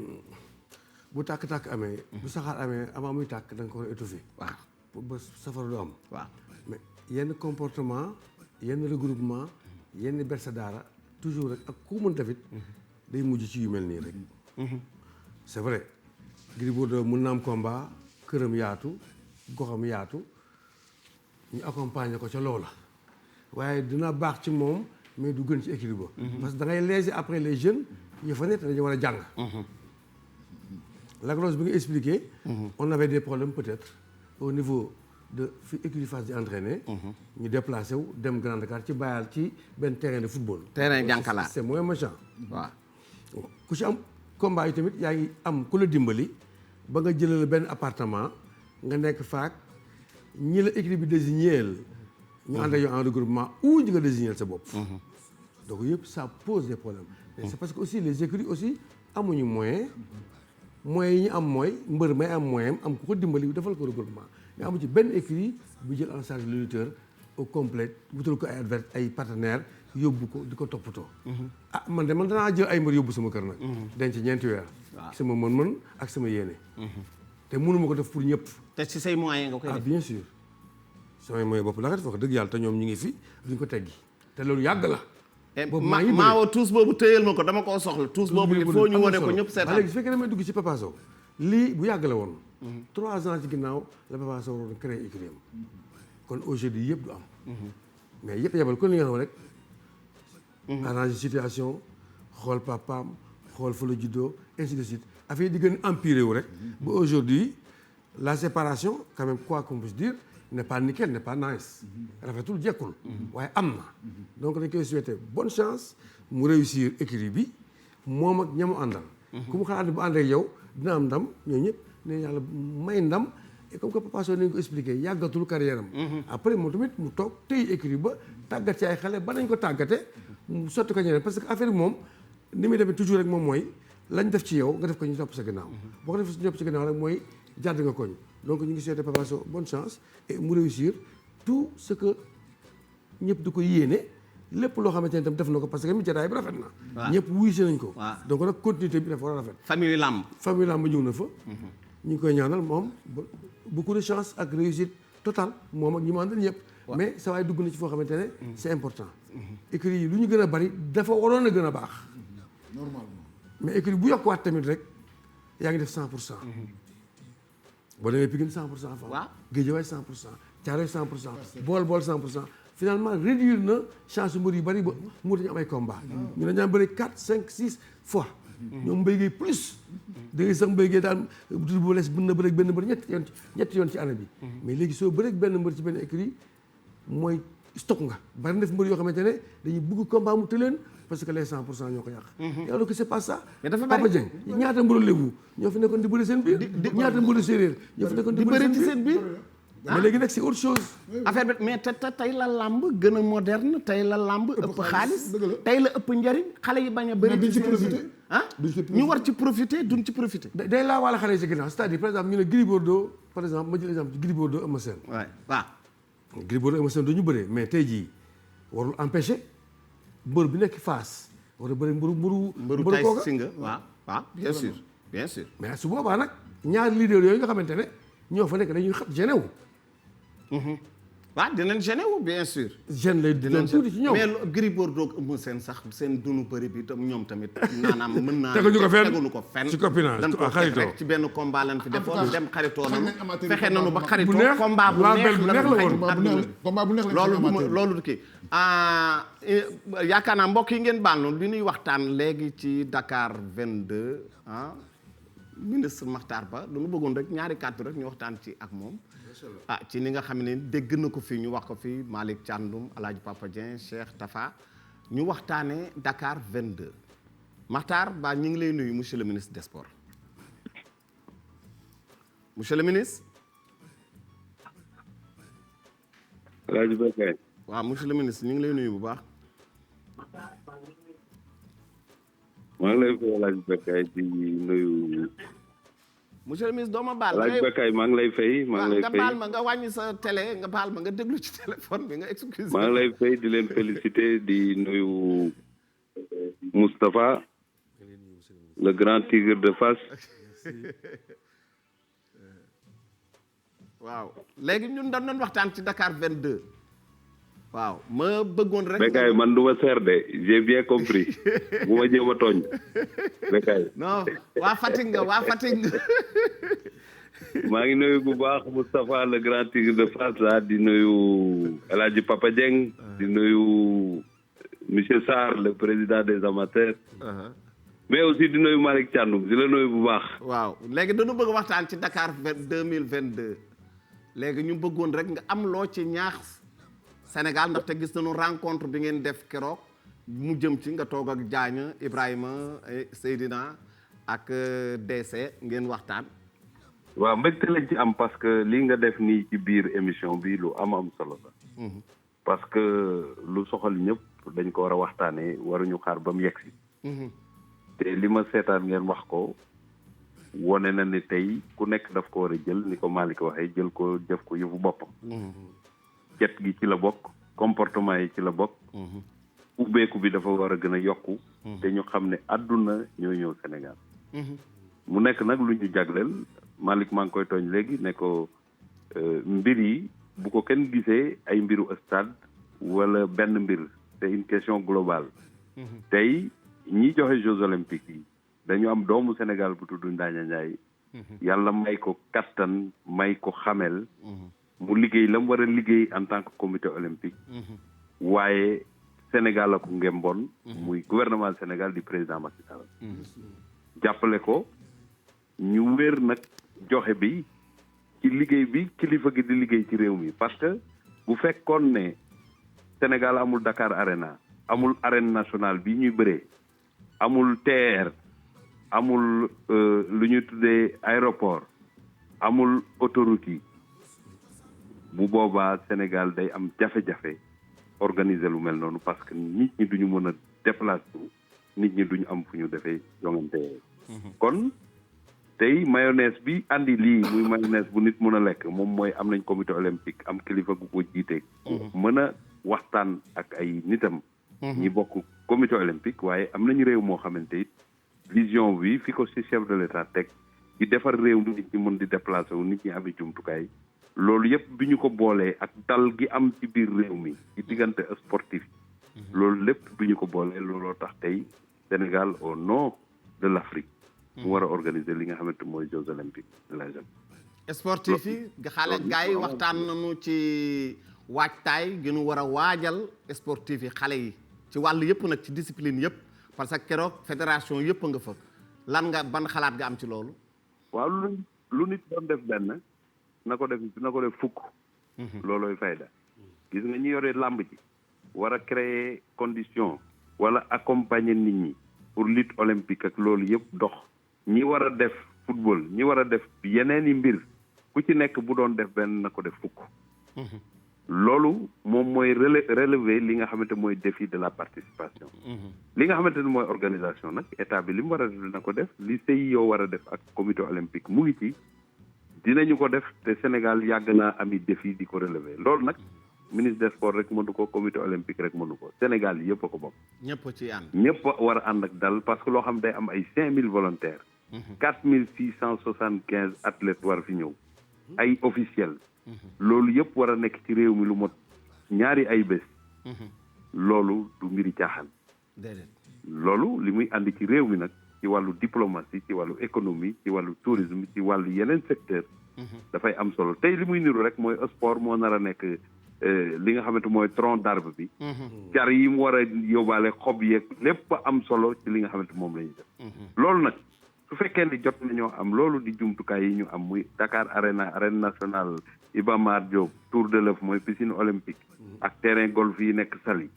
D: bu tàkk-tàkk amee bu saxaar amee avant muy tàkk da nga ko war a étouffer waaw ba safara du am waaw mais yenn comportement yenn regroupement yenn bersa daara toujours rek ak ku mën tamit day mujj ci yu mel nii rek c'est vrai Gris Bordeaux mun na am combat këram yaatu goxam yaatu ñu accompagner ko ca loola waaye dina baax ci moom mais du gën ci équilibre ba parce que da ngay léser après les jeunes yi fa nekk dañu war a jàng Lac Rose bi nga expliqué on avait des problèmes peut-être au niveau de fi écurie Fass di entraîner ñu déplacé wu dem Grand Dakar ci bayal ci benn terrain de football
B: terrain Jankalaar
D: c'est moins méchant
B: waaw
D: ku ci am combat yi tamit yaa ngi am ku la dimbali ba nga jëlal benn appartement nga nekk faak ñi la équipe bi désigné ñu ànd ak yow en regroupement ou ñi nga désigné sa bopp donc yëpp ça pose des problèmes mais c'est parce que aussi les écuries aussi amuñu moyen yi ñu am mooy mbër may am moyen am ku ko dimbali defal ko regroupement mais amu ci benn écurie bu jël en charge le lutteur au complet wutal ko ay partenaires yóbbu ko di ko toppatoo man danaa jël ay mbër yóbbu sama kër nag denc 4 weer sama mën-mën ak sama yéene te mënuma ko def pour ñëpp
B: te ci say moyens nga koy def
D: bien sûr samay moyens bopp la nga def wax dëgg yàlla te ñoom ñu ngi fi duñ ko teggi te loolu yàgg la
B: maawo tuus boobu téyel ma ko dama koo soxla tuus boobu il faut ñu wane ko ñëpp seetaan
D: léegi su fekkee damay dugg ci Papa Sow lii bu yàgg la woon 3 ans ci ginnaaw la Papa Sow waroon créé écurie kon aujourd'hui yëpp du am mais yëpp yebal kon li nga xam rek arranger situation xool papaam xool fa la juddoo ainsi de suite affaire yi di gën empiré wu rek ba aujourd'hui la séparation quand même quoi qu'on puisse dire n'est pas nickel n'est pas nice rafetul jekkul waaye am na donc dañ koy souhaiter bonne chance mu réussir écurie bi moom ak ñamu àndal ku mu xalaat bu ànd ak yow dina am ndam ñooñu ñëpp ne yàlla may ndam et comme que Papa Sow nañ ko expliqué yàggatul carrière am après moom tamit mu toog tey écurie ba tàggat ci ay xale ba nañ ko tàggate mu sotti ko ñeneen parce que affaire bi moom ni muy demee toujours rek moom mooy lañ def ci yow nga def ko ñu topp sa gannaaw boo ko def ñu topp sa gannaaw rek mooy jàdd nga koñ donc ñu ngi souhaiter Papa Sow bonne chance et mu réussir tout ce que ñëpp di ko yéene lépp loo xamante ne tam def na ko parce que mi jotaay bi rafet na.
B: waaw
D: ñëpp wuyu si nañ ko.
B: waaw
D: donc nag continuité bi dafa war a rafet.
B: famille làmb.
D: famille làmb ñëw na fa. ñu ngi koy ñaanal moom beaucoup de chance ak réussite totale moom ak ñi ma àndal ñëpp. mais saa waay dugg na ci foo xamante ne. c'est important. écurie yi lu ñu gën a bari dafa waroon a gën a baax.
C: normalement.
D: mais écurie bu yokkuwaat tamit rek yaa ngi def 100%. boo demee Pikine 100%.
B: waaw
D: Guédiawaye 100%. Thiaroye 100%. Bool 100%. finalement réduire na chance mbër yu bari ba mu dañu am ay combat ñu ne ñaan bëri 4 5 6 fois. ñoom Mbaye Guèye plus. da ngay sax Mbaye Guèye daal bu les mën na bëri benn mbër ñetti yoon ci année bi. mais léegi soo bëri benn mbër ci benn écurie mooy stock nga bari na def mbër yoo xamante ne dañuy bëgg combat mu tëleen parce que les 100% ñoo ko yàq. alors que c'est pas ça.
B: mais dafa bari
D: Papa Dieng ñaata mbëru lébu ñoo fi nekkoon di bëri seen biir. ñaata mbëru séeréer ñoo fi nekkoon di bëri ci seen biir. mais léegi nag c'est autre chose.
B: affaire bi mais tey la làmb gën a moderne tey la làmb ëpp xaalis tey la ëpp njariñ xale yi bañ a bëri ci seen ah ñu war ci profiter duñ ci profiter.
D: day laa wala xale yi ci ginnaaw c'est-à-dire par exemple ñu ne Gris Bordeaux par exemple ma jël exemple Gris Bordeaux Eumeu Sène.
B: waaw.
D: Gris Bordeaux Eumeu Sène du ñu bëree mais tey jii warul empêcher mbër bi nekk face war a bëri mbëru
B: tay
D: kooka
B: si nga waaw bien sûr bien sûr.
D: mais su boobaa nag ñaari leader yooyu nga xamante ne ñoo fa nekk dañuy gêné wu.
B: waaw dinañ gêné wu bien sûr.
D: gêne lay doon tuuti ci ñoom
B: mais Gris Bordeaux ak Eumeu Sène sax seen dunu bëri bi tam ñoom tamit maanaam mën naa.
D: teguñu ko fenn
B: ci
D: copinage
B: dañ ko
D: xaritoo
B: rek ci benn combat lañ fi defoon dem xaritoo nañu fexe nañu ba
D: bu
B: xaritoo
D: neex
B: combat bu neex la
C: woon combat bu neex la
B: loolu kii yaakaar naa mbokk yi ngeen baal noonu li ñuy waxtaan léegi ci Dakar 22 ministre Makhtar Ba lu ñu bëggoon rek ñaari kàddu rek ñu waxtaan ci ak moom ci ni nga xam ne dégg na ko fii ñu wax ko fii Malick Thiandoum Alaaji Papa Dieng Cheikh Tafa ñu waxtaanee Dakar 22 Makhtar Ba ñu ngi lay nuyu monsieur le ministre des sports monsieur le ministre.
M: Alaaji Bakay.
B: waaw monsieur le ministre ñu ngi lay nuyu bu baax.
M: maa ngi lay fay Alaaji Bakay di nuyu.
B: monsieur le ministre doo ma baal.
M: Alaaji Bakay maa ngi lay fay
B: nga baal ma nga wàññi sa télé nga baal ma nga déglu ci téléphone bi nga excuse.
M: maa ngi lay fay di leen féliciter di nuyu Moustapha le grand tigre de Fass.
B: waaw léegi ñun dañ doon waxtaan ci Dakar 22. waaw ma bëggoon rek.
M: Bekay man du ma seer de j'ai bien compris bu ma jéem a tooñ Bekay.
B: non waa Fatick nga waa Fatick nga.
M: maa ngi nuyu bu baax Moustapha le grand tigre de Fass di nuyu El Hadji Papa Dieng. di nuyu monsieur Sarr le président des amateurs. mais aussi di nuyu Malick Thiandoum di la nuyu bu baax.
B: waaw léegi dañu bëgg waxtaan ci Dakar 2022 léegi ñu bëggoon rek nga am loo ci ñaax. Sénégal ndaxte gis nañu rencontre bi ngeen def keroog mu jëm ci nga toog ak Diagne Ibrahima Seydina ak DC ngeen waxtaan.
M: waaw mbégte lañ ci am parce que lii nga def nii ci biir émission bi lu am solo la. parce que lu soxal ñëpp dañ ko war a waxtaanee waruñu xaar ba mu yegsi. te li ma seetaan ngeen wax ko wone na ni tey ku nekk daf ko war a jël ni ko Malick waxee jël ko def ko yëfu boppam. cet gi ci la bokk comportement yi ci la bokk ubbeeku bi dafa war a gën a yokku te ñu xam ne àdduna ñoo ñëw Sénégal mu nekk nag lu ñu jagleel Malick maa ngi koy tooñ léegi ne ko mbir yi bu ko kenn gisee ay mbiru stade wala benn mbir c'est une question globale tey ñi joxe Jeux olympiques yi dañu am doomu Sénégal bu tudd Ndania Ndiaye yàlla may ko kattan may ko xamel mu liggéey la mu war a liggéey en tant que comité olympique waaye Sénégal la ko ngemboon muy gouvernement Sénégal di président Macky Sall jàppale ko ñu wér nag joxe bi ci liggéey bi kilifa gi di liggéey ci réew mi parce que bu fekkoon ne Sénégal amul Dakar Arena amul arène nationale bi ñuy bëree amul TER amul lu ñuy tuddee aéroport amul autoroute yi bu boobaa Sénégal day am jafe-jafe organiser lu mel noonu parce que nit ñi duñu mën a déplacer nit ñi duñu am fu ñu defee jongante kon tey mayonnaise bi andi lii muy mayonnaise bu nit mën a lekk moom mooy am nañ comité olympique am kilifa gu ko jiite mën a waxtaan ak ay nitam ñi bokk comité olympique waaye am nañu réew moo xamante it vision bi fi ko ci chef de l'état teg ci defar réew mi nit ñi mën di déplacer wu nit ñi ami jumtukaay loolu yëpp bi ñu ko boolee ak dal gi am ci biir réew mi ci diggante sportif loolu lépp bi ñu ko boolee looloo tax tey Sénégal au nom de l'Afrique mu war a organiser li nga xamante mooy Jeux olympiques de la jeunesse.
B: sportif yi xale gars yi waxtaan nañu ci waajtaay gi ñu war a waajal sportif yi xale yi ci wàll yëpp nag ci discipline yëpp parce que keroog fédération yëpp nga fa lan nga ban xalaat nga am ci loolu.
M: waaw lu nit doon def benn na ko def fukk. loolooy fayda. gis nga ñi yore làmb ji war a créer condition wala accompagner nit ñi pour lutte olympique ak loolu yëpp dox ñi war a def football ñi war a def yeneen i mbir ku ci nekk bu doon def benn na ko def fukk. loolu moom mooy relever li nga xamante mooy défi de la participation. li nga xamante ne mooy organisation nag état bi li mu war a def na ko def li CIO war a def ak comité olympique mu ngi ci dinañu ko def te Sénégal yàgg naa ami défi di ko relever loolu nag ministre des sports rek mënu ko comité olympique rek mënu ko Sénégal yëpp a ko bokk.
B: ñëpp ci ànd.
M: ñëpp war a ànd ak dal parce que loo xam day am ay 5000 volontaires. 4675 athlètes war fi ñëw. ay officiels. loolu yëpp war a nekk ci réew mi lu mot ñaari ay bés. loolu du mbiri caaxaan. loolu li muy andi ci réew mi nag ci wàllu diplomatie ci wàllu économie ci wàllu tourisme ci wàllu yeneen secteur dafay am solo tey li muy niru rek mooy sport moo nar a nekk li nga xamante mooy tronc d'arbre bi. car yi mu war a yóbbaale xob yeeg lépp am solo ci li nga xamante moom la ñuy def. loolu nag su fekkee ne jot nañoo am loolu di jumtukaay yi ñu am muy Dakar arène nationale Iba Mar Diop Tour de l'Oeuf mooy piscine olympique ak terrain golf yi nekk Saly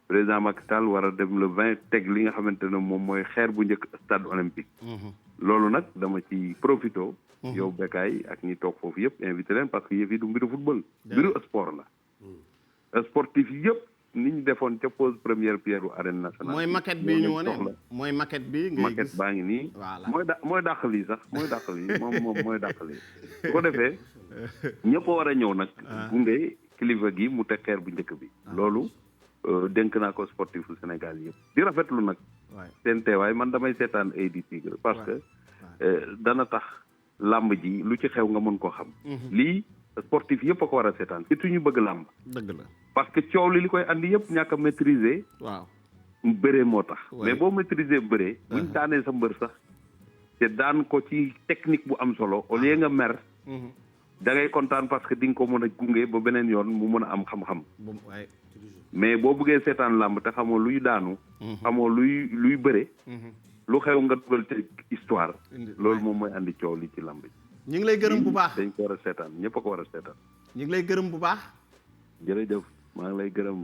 M: président Macky Sall war a dem le 20 teg li nga xamante ne moom mooy xeer bu njëkk stade olympique. loolu nag dama ci profito. yow Bécaye ak ñi toog foofu yëpp invité leen parce que yëf yi du mbiru football. mbiru sport la. sportif yëpp ni ñu defoon ca pose première pierre u arène nationale.
B: mooy maquette bi ñu wane mooy maquette bi. ngay gis
M: maquette baa ngi nii. mooy dàq lii sax mooy dàq lii moom mooy dàq lii. su ko defee ñëpp war a ñëw nag. gunge kilifa gi mu teg xeer bu njëkk bi. loolu dénk naa ko sportifu Sénégal yëpp di rafetlu nag. seen teewaay man damay seetaan ay di Tigre parce que dana tax làmb ji lu ci xew nga mën koo xam. lii sportif yëpp a ko war a seetaan surtout ñu bëgg làmb.
B: dëgg la
M: parce que coow li koy andi yëpp ñàkk a maîtriser.
B: waaw
M: bëree moo tax. mais boo maîtriser bëree. buñ daanee sa mbër sax te daan ko ci technique bu am solo au lieu nga mer. da ngay kontaan parce que di nga ko mën a gunge ba beneen yoon mu mën a am xam-xam. mais boo bëggee seetaan làmb te xamoo luy daanu. xamoo luy bëre. lu xew nga dugal ci histoire. loolu moom mooy andi coow li ci làmb ji.
B: ñu ngi lay gërëm bu baax
M: dañ ko war a seetaan ñëpp a ko war a seetaan.
B: ñu ngi lay gërëm bu baax.
M: jërëjëf maa ngi lay gërëm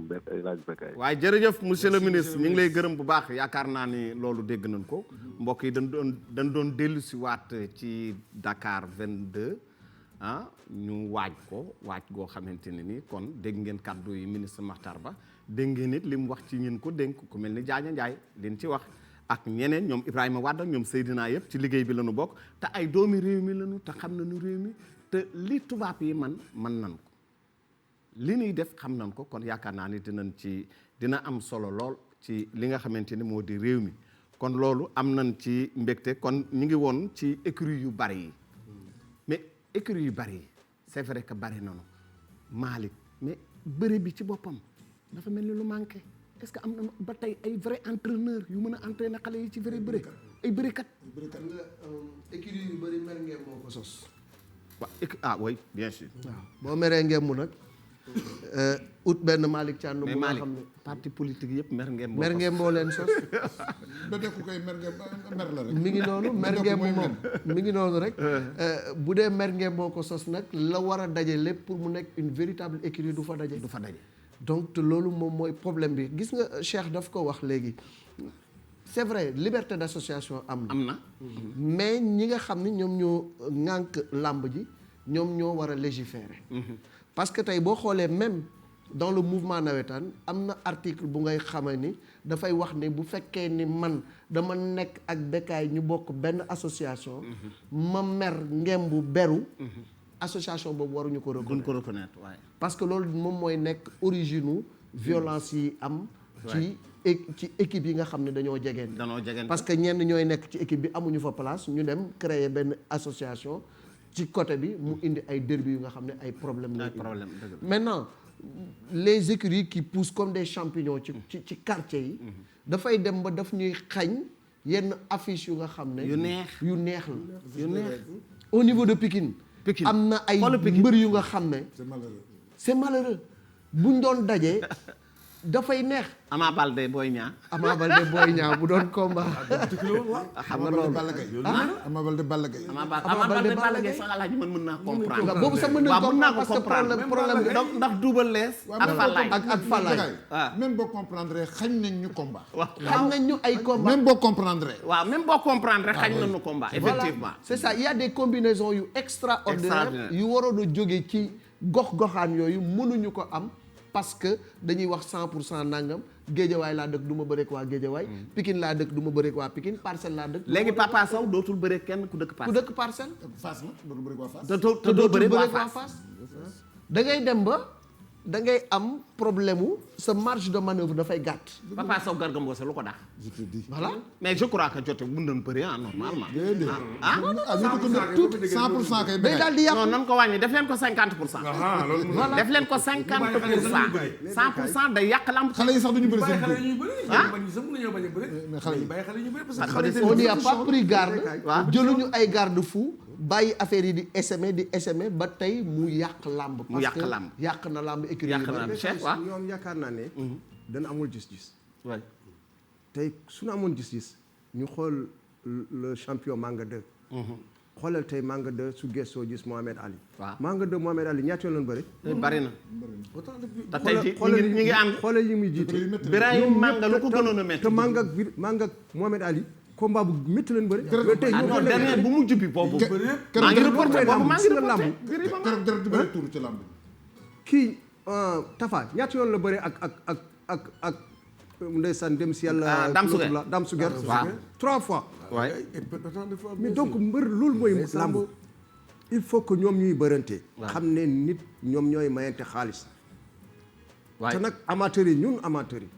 M: laaj Bécaye.
B: waaye jërëjëf monsieur le ministre ñu ngi lay gërëm bu baax yaakaar naa ni loolu dégg nañ ko mbokk yi dañ doon dellu si waat ci Dakar 22 ñu waaj goo xamante ne ni kon dégg ngeen kàddu yi ministre Makhtar Ba dégg ngeen it li mu wax ci ñin ko dénk ku mel ni Diagne Ndiaye leen ci wax ak ñeneen ñoom Ibrahima Wade ak ñoom Seydina yëpp ci liggéey bi la ñu bokk te ay doomi réew mi la ñu te xam nañu réew mi te li tubaab yi man nan ko li ñuy def xam nañ ko kon yaakaar naa ni dina am solo lool ci li nga xamante ni moo di réew mi kon loolu am nañ ci mbégte kon ñu ngi woon ci écurie yu bari yi mais écurie yu bari yi c'est vrai que bari nañu Malick mais bëre bi ci boppam dafa mel ni lu manqué est-ce que am na ba tey ay vrai entraîneur yu mën a entraîner xale yi ci vrai bëre ay bërekat.
E: bërekat nga écurie yu bëri mer ngeen moo ko sos.
B: waaw oui bien sûr.
E: waaw boo meree ngeen mu nag ut benn Malick Thiandoum.
B: mais Malick parti politique yëpp mer ngeen
E: boo leen sos.
C: ba dëkk koy mer la rek.
E: mi ngi noonu mer ngeen moom mi ngi noonu rek. bu dee mer ngeen moo ko sos nag la war a daje lépp pour mu nekk une véritable écurie du fa daje. donc te loolu moom mooy problème bi gis nga Cheikh daf ko wax léegi c'est vrai liberté d'association am na mais ñi nga xam ne ñoom ñoo ŋànk làmb ji ñoom ñoo war a légiférer parce que tey boo xoolee même dans le mouvement nawetaan am na article bu ngay xamee ni dafay wax ne bu fekkee ni man dama nekk ak Bécaye ñu bokk benn association ma mer ngembu beru association boobu waruñu ko reconnaître
B: waaye
E: parce que loolu moom mooy nekk origine u violence yi am ci équipe yi nga xam ne dañoo jegeen
B: jegeen
E: parce que ñenn ñooy nekk ci équipe bi amuñu fa place ñu dem créer benn association ci côté bi mu indi ay derby yu nga xam ne ay problème la maintenant les écuries qui poussent comme des champignons ci quartier yi dafay dem ba daf ñuy xañ yenn affiche yu nga xam ne yu neex la au niveau de Pikine am na ay mbër yu nga xam ne c'est malheureux buñ doon dajee dafay neex.
B: Ama Baldé Boy Niang.
E: Ama Baldé Boy Niang bu doon combat.
B: xam nga loolu
C: Ama Baldé Balla Gaye.
B: Ama Baldé Balla Gaye sax alaaji mën naa comprendre.
E: boobu sax mën nañu comprendre parce que problème
B: donc ndax Double Less. ak Falaye
E: ak Falaye.
C: même boo comprendre xañ nañ ñu combat.
E: xañ nañ ñu ay combat.
C: même boo comprendre.
B: waaw même boo comprendre xañ nañ ñu combat effectivement.
E: c'est ça il y a des combinaisons yu extraordinaires yu waroon a jóge ci gox-goxaan yooyu mënuñu ko am. parce que dañuy wax 100% nangam Géejawaay laa dëkk du ma bëreek waa Géejawaay. Pikine laa dëkk du ma bëreek waa Pikine Parcelles laa dëkk.
B: léegi Papa Sow dootul bëreek kenn ku dëkk Parcelles.
E: ku dëkk Parcelles.
C: Fass la dootul bëreek waa Fass.
B: te doo bëreek waa Fass.
E: da ngay dem ba da ngay am problème mu sa marge de manœuvre dafay gàtt.
B: Papa Sow Garga Mbossé lu ko daax.
C: je te dis.
E: voilà
B: mais je crois que jote mën nañ bëri normalement.
C: déedéet.
B: ah
C: non 100% kay.
E: day daal di yàqu
B: non nan ko wàññi def leen ko 50%.
D: voilà
B: def leen ko 50%. 100% day yàq lamb.
C: xale yi sax duñu bëri seen
D: xale yi ñuy bëri.
B: ah
C: mais xale yi
D: bàyyi xale yi ñuy bëri parce que
E: on n'y a pas pris garde. jëluñu ay garde fou bàyyi affaire yi di SME ba tey mu yàq lamb.
B: mu yàq lamb
E: parce que yàq na lamb écurie
B: yàq na lamb chef waaw.
F: ñoom yaakaar naa ne. dana amul gis-gis.
B: waay
F: tey su ñu amoon gis-gis ñu xool le champion Manga 2. xoolal tey Manga 2 su gëstoo gis Mohamed Ali.
B: waaw
F: Manga 2 Mohamed Ali ñaata yoon lañ bëri.
B: bari na. te tey jii ñu ngi ànd.
F: xoolal yi muy jiite.
B: Birahim Manga lu ko gënoon a métti.
F: te Manga Mohamed Ali. combat bu métti leen bëri.
B: tey non dernier bu mujj bi boobu. maa ngi reporté boobu maa ngi reporté.
C: keroog di bëri tuur ci lamb.
F: kii Tafa ñaata yoon la bëri ak ndeysaan dem si yàlla. Dame Suger
B: waaw
F: 3 fois.
B: waay
F: mais donc mbër loolu mooy lamb. il faut que ñoom ñuy bërante. xam ne nit ñoom ñooy mayante xaalis. te nag amateurs yi ñun amateurs yi.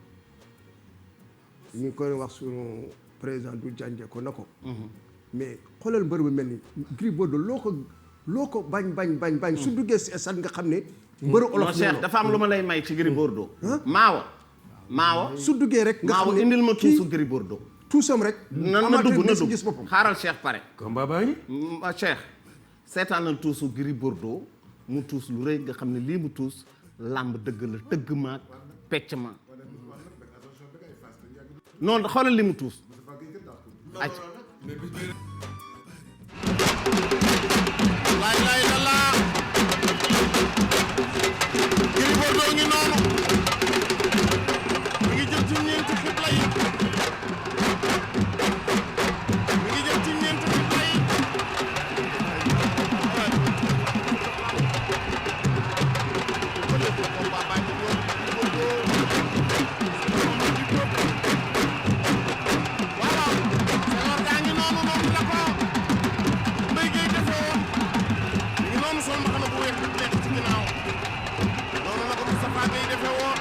F: ñu ngi koy wax suñu président du jànje ko na ko. mais xoolal mbër bu mel ni Gris Bordeaux loo ko bañ. su duggee si stade nga xam ne. mbëru olof
B: Cheikh dafa am lu ma lay may ci Gris Bordeaux. Maawa
F: su duggee rek nga xam ne
B: indil ma tuusu Gris Bordeaux.
F: tuusam rek.
B: na dugg
F: gis boppam
B: xaaral Cheikh pare.
D: combat baa ngi.
B: Cheikh seetaan na tuusu Gris Bordeaux mu tuus lu rëy nga xam ne lii mu tuus làmb dëgg la tëgg maag pecc ma noonu xoolal li mu tuus.
A: laay la laa Gris Bordeaux ngi noonu mi ngi jëm ci ñeenti xibla yi sol mbaxana bu weex bi nekk ci ginnaaw noonu la ko Moustapha Gueye defee woon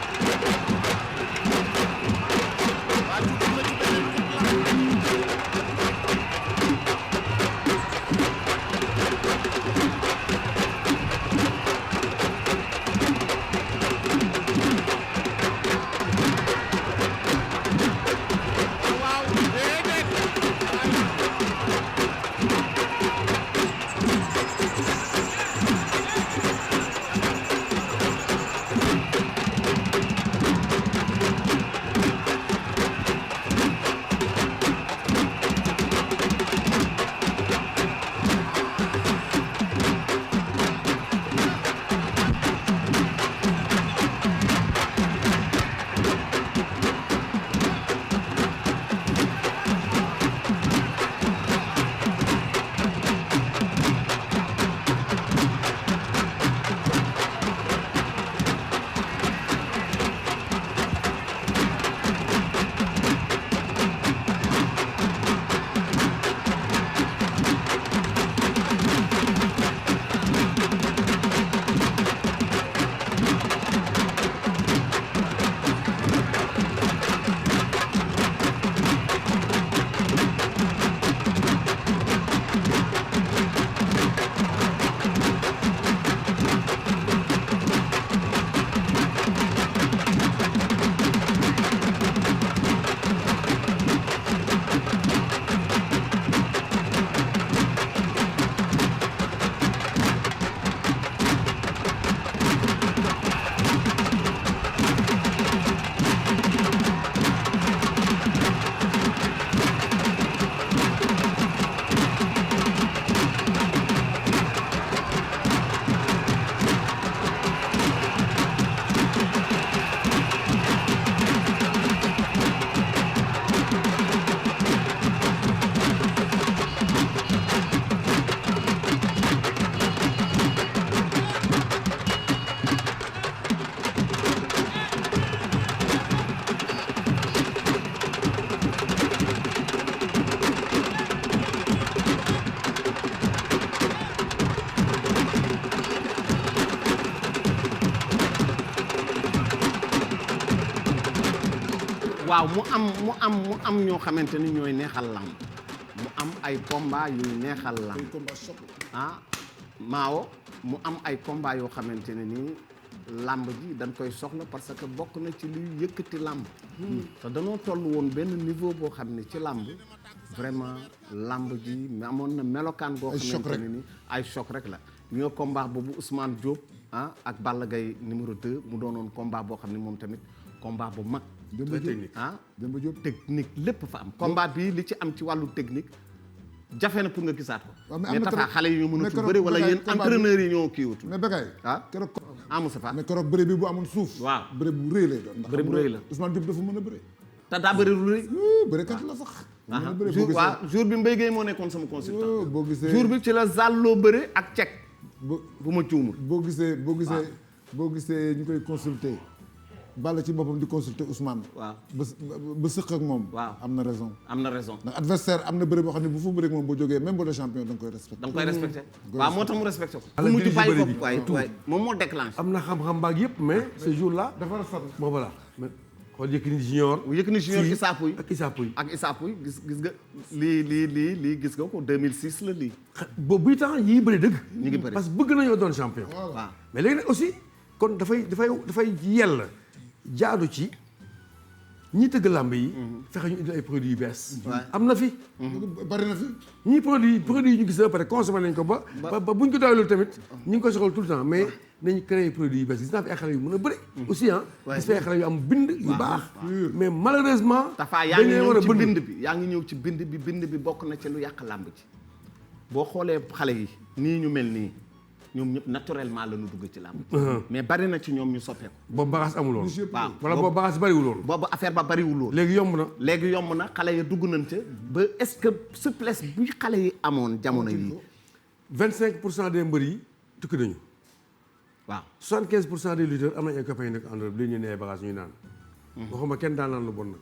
B: waaw mu am ñoo xamante ni ñooy neexal lamb mu am ay combat yuy neexal lamb Maawo mu am ay combat yoo xamante ne nii lamb ji dañ koy soxla parce que bokk na ci liy yëkkati lamb te danoo toll woon benn niveau boo xam ne ci lamb vraiment lamb ji amoon na melokaan goo xamante ne ni ay choc rek la ñoo combat boobu Ousmane Diop ak Balla Gaye numéro 2 mu doonoon combat boo xam ne moom tamit combat bu mag
C: Demba Diop
B: technique lépp fa am combat bi li ci am ci wàllu technique jafe na pour nga gisaat ko mais Tafa xale yi ñoo mënatul bëri wala yéen entraîneurs yi ñoo kii wutul
C: mais Bécaye keroog
B: Moustapha
C: mais keroog bëri bi bu amoon suuf
B: waaw
C: bëri bu rëy lay doon
B: bëri bu rëy la
C: Ousmane Diop dafa mën a bëri
B: te daa bëri lu rëy
C: bërikat la sax
B: jour bi Mbaye Gueye moo nekkoon sama consultant
C: boo gisee
B: jour bi ci la zàlloo bëri ak cek bu ma cuumul
C: boo gisee ñu koy consulter Balla ci boppam di consulter Ousmane.
B: waaw
C: ba sëq ak moom.
B: waaw
C: am na raison.
B: ndax
C: adversaire am na bëri boo xam ne bu fa bëri ak moom boo jógee même boo dee champion da nga koy respecté.
B: waaw moo tax mu respecté ko. bu mujj bàyyi ko waaye moom moo déclenché.
D: am na xam-xam baag yëpp mais ce jour là.
C: dafa rafet.
D: bon voilà mais xool Yékini Junior.
B: Yékini Junior
D: ak Issa Pouye.
B: gis nga lii gis nga ko 2006 la lii.
D: boobu bi temps yii bëri dëgg.
B: ñu ngi bëri
D: parce que bëgg nañoo doon champion.
B: waaw
D: mais léegi nag aussi kon dafay yell jaadu ci ñi tëgg làmb yi. fexe ñu indi ay produits yu bees. am na fi.
C: bari na fi.
D: ñii produits yi ñu gis ba pare consommé nañ ko ba buñ ko doylu tamit ñu ngi koy soxla tout le temps mais nañ créé produits yu bees gis naa fi ay xale yu mën a bëri. aussi gis fi ay xale yu am bind yu baax. mais malheureusement.
B: Tafa yaa ngi ñëw ci bind bi yaa ngi ñëw ci bind bi bokk na ci lu yàq làmb ci boo xoolee xale yi nii ñu mel nii. ñoom ñëpp naturellement la ñu dugg ci làmb mais bari na ci ñoom ñu soppeeku.
D: boobu bagage amul woon.
B: waaw
D: wala boobu bagage bariwul woon.
B: boobu affaire ba bariwul woon.
D: léegi
B: yomb na xale ya dugg nañ ca ba est-ce que souplesse bi xale yi amoon jamono yi
D: 25% des mbër yi tukki nañu.
B: waaw
D: 75% des lutteurs am nañ ay copains yu nekk en Europe li ñu nee bagage ñuy naan. waxuma kenn daan naan lu bon nag.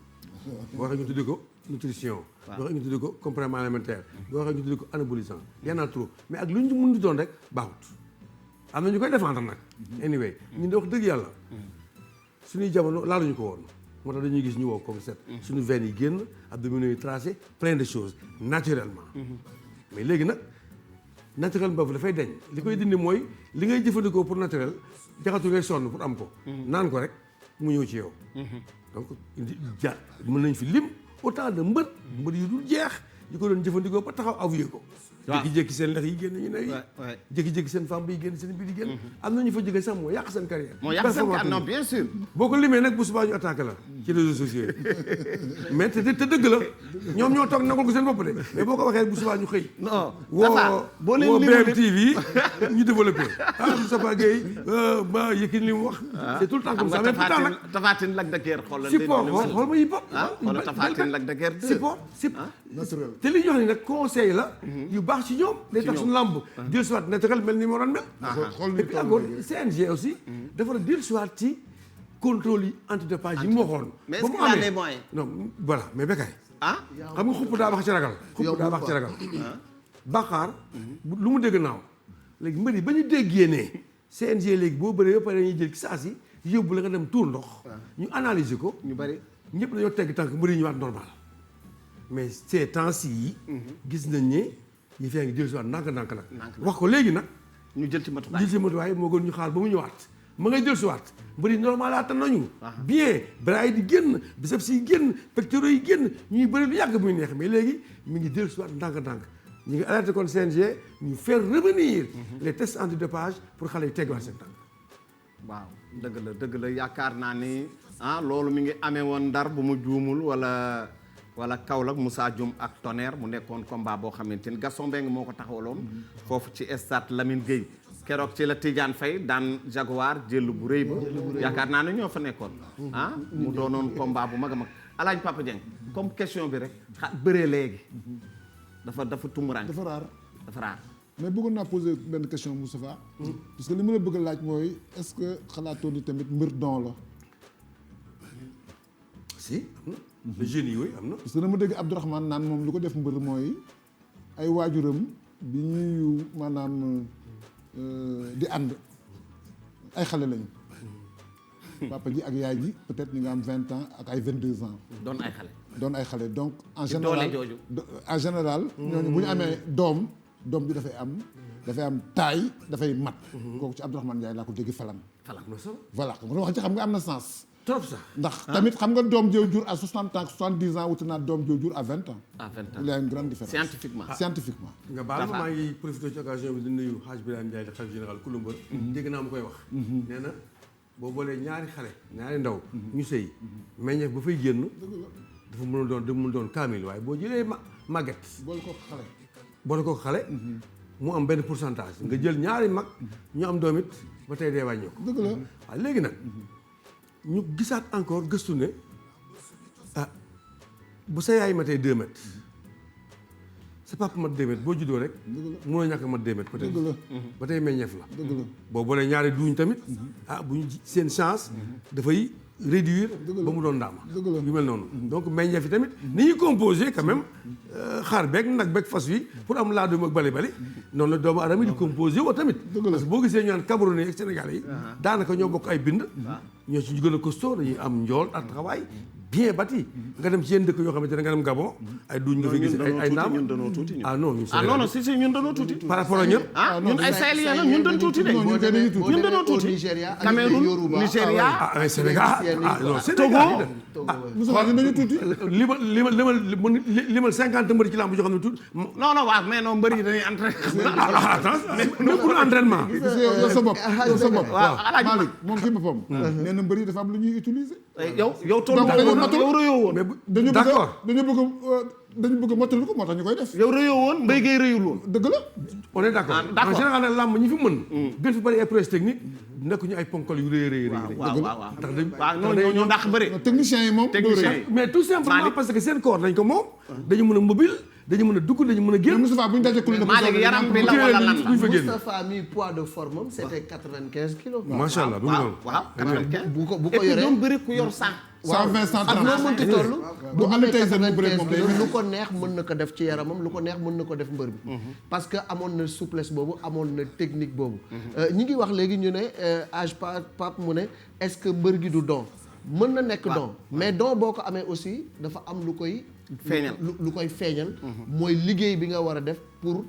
D: boo waxee ñu tuddee ko nutrition. boo waxee ñu tuddee ko complément alimentaire. boo waxee ñu tuddee ko anabolisant y en a trop mais ak lu ñu mën di doon rek baaxut. am na ñu koy défendre nag. anyway ñun de wax dëgg yàlla. suñuy jamono laaluñu ko woon. moo tax dañuy gis ñu wow comme set. suñu veines yi génn abdominaux yi tracé plein de choses naturellement. mais léegi nag naturel boobu dafay deñ li koy dindi mooy li ngay jëfandikoo pour naturel jaxatu ngay sonn pour am ko. naan ko rek mu ñëw ci yow. donc mën nañ fi lim autant de mbër yu dul jeex yi ko doon jëfandikoo ba taxaw avoué ko. jékki-jékki seen lex yi génn ñu ne yi jékki-jékki seen femme yi génn seen biir yi génn am na ñu fa jógee sax moo yàq seen carrière
B: non bien sûr
D: boo ko limee nag bu subaa ñu attaqué la ci réseaux sociaux yi mais te dëgg la ñoom ñoo toog nangul ko seen bopp de mais boo ko waxee bu subaa ñu xëy woo BMTV ñu développé Moustapha Gueye ba Yékini li mu wax c'est tout le temps comme ça mais pourtant nag
B: Tapha Tine Lac de Guiers xoolal
D: support xool ma yipop
B: xoolal Tapha Tine Lac de Guiers
D: support te li ñu wax ni nag conseil la yu baax ci ñoom day tax suñu lamb dil soit naturel mel ni moo doon mel et puis encore CNG aussi dafa dil soit ci contrôle yi antidopage yi mu waxoon
B: mais est-ce qu'il a les moyens
D: non voilà mais Bécaye xam nga xupp daa baax ci ragal Bakar lu mu dégg naaw léegi mbër yi ba ñu déggee ne CNG léegi boo bëree ba pare dañuy jël ci saa si yóbbu la nga dem tuur ndox ñu analyser ko
B: ñu bari
D: ñëpp dañoo tegg tànk mbër yi ñu waat normal mais ces temps-ci yi gis nañ ne yi fee ngi jël si waat ndànk-ndànk nag wax ko léegi nag
B: ñu jël ci matuwaay
D: moo gën ñu xaar ba mu ñëwaat ma ngay jël si waat mbëri normal attan nañu bien bras yi di génn biceps yi génn pectoraux yi génn ñuy bëri lu yàgg muy neex mais léegi mi ngi jël si waat ndànk-ndànk ñu ngi alerté kon CNG ñu faire revenir les tests antidopage pour xale yi tegwaat seen tànk
B: waaw dëgg la yaakaar naa ni loolu mi ngi amee woon Ndar bu mu juumul wala Kaolack Moussa Dioum ak Tonnerre mu nekkoon combat boo xamante ni Gaston Mbengue moo ko taxawaloon foofu ci stade Lamine Gueye keroog ci la Tidiane Faye daan Jaguar jël bu rëy ba yaakaar naa ne ñoo fa nekkoon mu doonoon combat bu mag a mag Alaaji Papa Dieng comme question bi rek bëree léegi dafa tumuraan
C: dafa
B: raar
C: mais bëggoon naa poser benn question Moustapha parce que li ma la bëgg a laaj mooy est-ce que xalaatoo ni tamit mbër don la
D: si le jeunes yi am na.
C: parce que dama dégg Abdourahmane naan moom lu ko def mbër mooy ay waajuram bi ñuy maanaam di ànd ay xale lañu papa ji ak yaay ji peut-être ñu nga am 20 ans ak ay 22 ans.
B: doon ay xale.
C: doon ay xale donc en
B: ci
C: général
B: doole jooju.
C: en général. ñooñu bu ñu amee doom bi dafay am taille dafay mat. kooku ci Abdourahmane Ndiaye laa ko dégg Falam. voilà xam nga am na sens.
D: trop sax
C: ndax tamit xam nga doom joo jur à 60 ans 70 ans wuti naa doom joo jur à 20 ans.
B: à 20 ans
C: il y a une grande différence.
B: scientifiquement.
D: nga baal ma maa ngi profité ci occasion bi di nuyu Hadj Birame Ndiaye xalifa général Kulu Mbër. dégg naa mu koy wax. nee na boo boolee ñaari ndaw. ñu sëy meññeef ba fay génn. dafa mën a doon kaamil waaye boo jëlee màgget. boole ko xale. mu am benn pourcentage nga jël ñaari mag. ñu am doom it ba tey dee wàññi ko.
C: dëgg la
D: waaw léegi nag. ñu gisaat encore gëstu ne bu sa yaay matee 2 mètres sa papa mat 2 mètres boo juddoo rek mënoo ñàkk mat 2 mètres peut-être ba tey meññeef la boo boolee ñaari duuñ tamit bu ñu seen chance dafay réduire ba mu doon ndaama yu mel noonu donc meññeef yi tamit ni ñuy composé quand même xaar beeg nag beeg fas wi pour am laadum ak bali noonu la doomu aadama di composé woo tamit parce que boo gisee ñu naan Camerounais ak Sénégalais yi daanaka ñoo bokk ay bind ñoo ci gën a costaud dañuy am njool ak taxawaay bien bâti nga dem ci yenn dëkk yoo xamante ne nga dem Gabon ay duñ nga fay gis ay naam
B: ñun dañoo tuuti
D: ah non ñun
B: si ñun dañoo tuuti
D: par rapport ak ñëpp
B: ñun ay Sahéliens la ñun dañoo tuuti de ñun dañoo tuuti Cameroun Nigéria
D: Sénégal non
C: Sénégal dañu tuuti
D: limal 50 mbër ci lamb joo xam ne tuuti
B: non waaw mais non mbër yi dañuy entraîné
D: mais pour entraînement
C: yow sa bopp waaw Malick moom ci boppam nee na mbër yi dafa am lu ñuy utiliser
B: yow toll yow rëyoo woon
C: dañu bëgg mottali ko moo tax ñu koy def
B: yow rëyoo woon Mbaye Gueye rëyul woon
C: dëgg la
D: on est d'accord en général nag làmb ñi fi mën gën fi bëri ay prouesse technique nekk ñu ay ponkal yu rëy
B: waaw
D: ndax
B: noonu ñoo dàq bëri
C: techniciens yi moom
D: mais tout simplement parce que seen corps dañ ko moom dañu mën a mobile dañu mën a dugg dañu mën a génn
C: Moustapha bu ñu dajee kuréel
B: Malick yaram bi la wala lan la
E: Moustapha mi poids de forme am c'était 95 kilos.
D: macha allah
B: waaw 95
E: bu ko
B: et puis
E: yoree
B: doon bëri ku yor 100
C: 120 130
E: ak noo mënti toll
C: bu amee tey seen
E: 95 kilos lu ko neex mën na ko def ci yaramam lu ko neex mën na ko def mbër bi parce que amoon na souplesse boobu amoon na technique boobu ñi ngi wax léegi ñu ne âge Pape mu ne est-ce que mbër gi du don mën na nekk don mais don boo ko amee aussi dafa am lu koy
B: feeñal
E: lu koy feeñal mooy liggéey bi nga war a def pour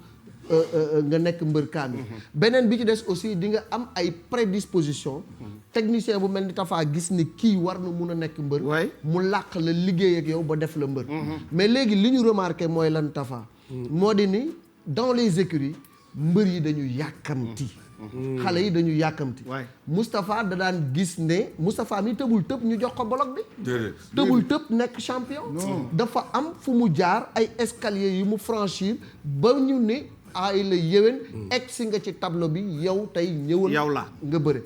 E: nga nekk mbër kaami beneen bi ci des aussi di nga am ay prédisposition technicien bu mel ni Tafa gis ni kii war na mun a nekk mbër mu làq la liggéey ak yow ba def la mbër mais léegi li ñu remarqué mooy lan Tafa moo di ni dans les écuries mbër yi dañu yàkkamti xale yi dañu yàkkamti Moustapha da daan gis ne Moustapha mi tëbul tëb ñu jox ko bloc bi tëbul tëb nekk champion dafa am fu mu jaar ay escalier yu mu franchir ba ñu ne ay la yéwén egg si nga ci tableau bi yow tey ñëwal
B: yow la
E: nga bëre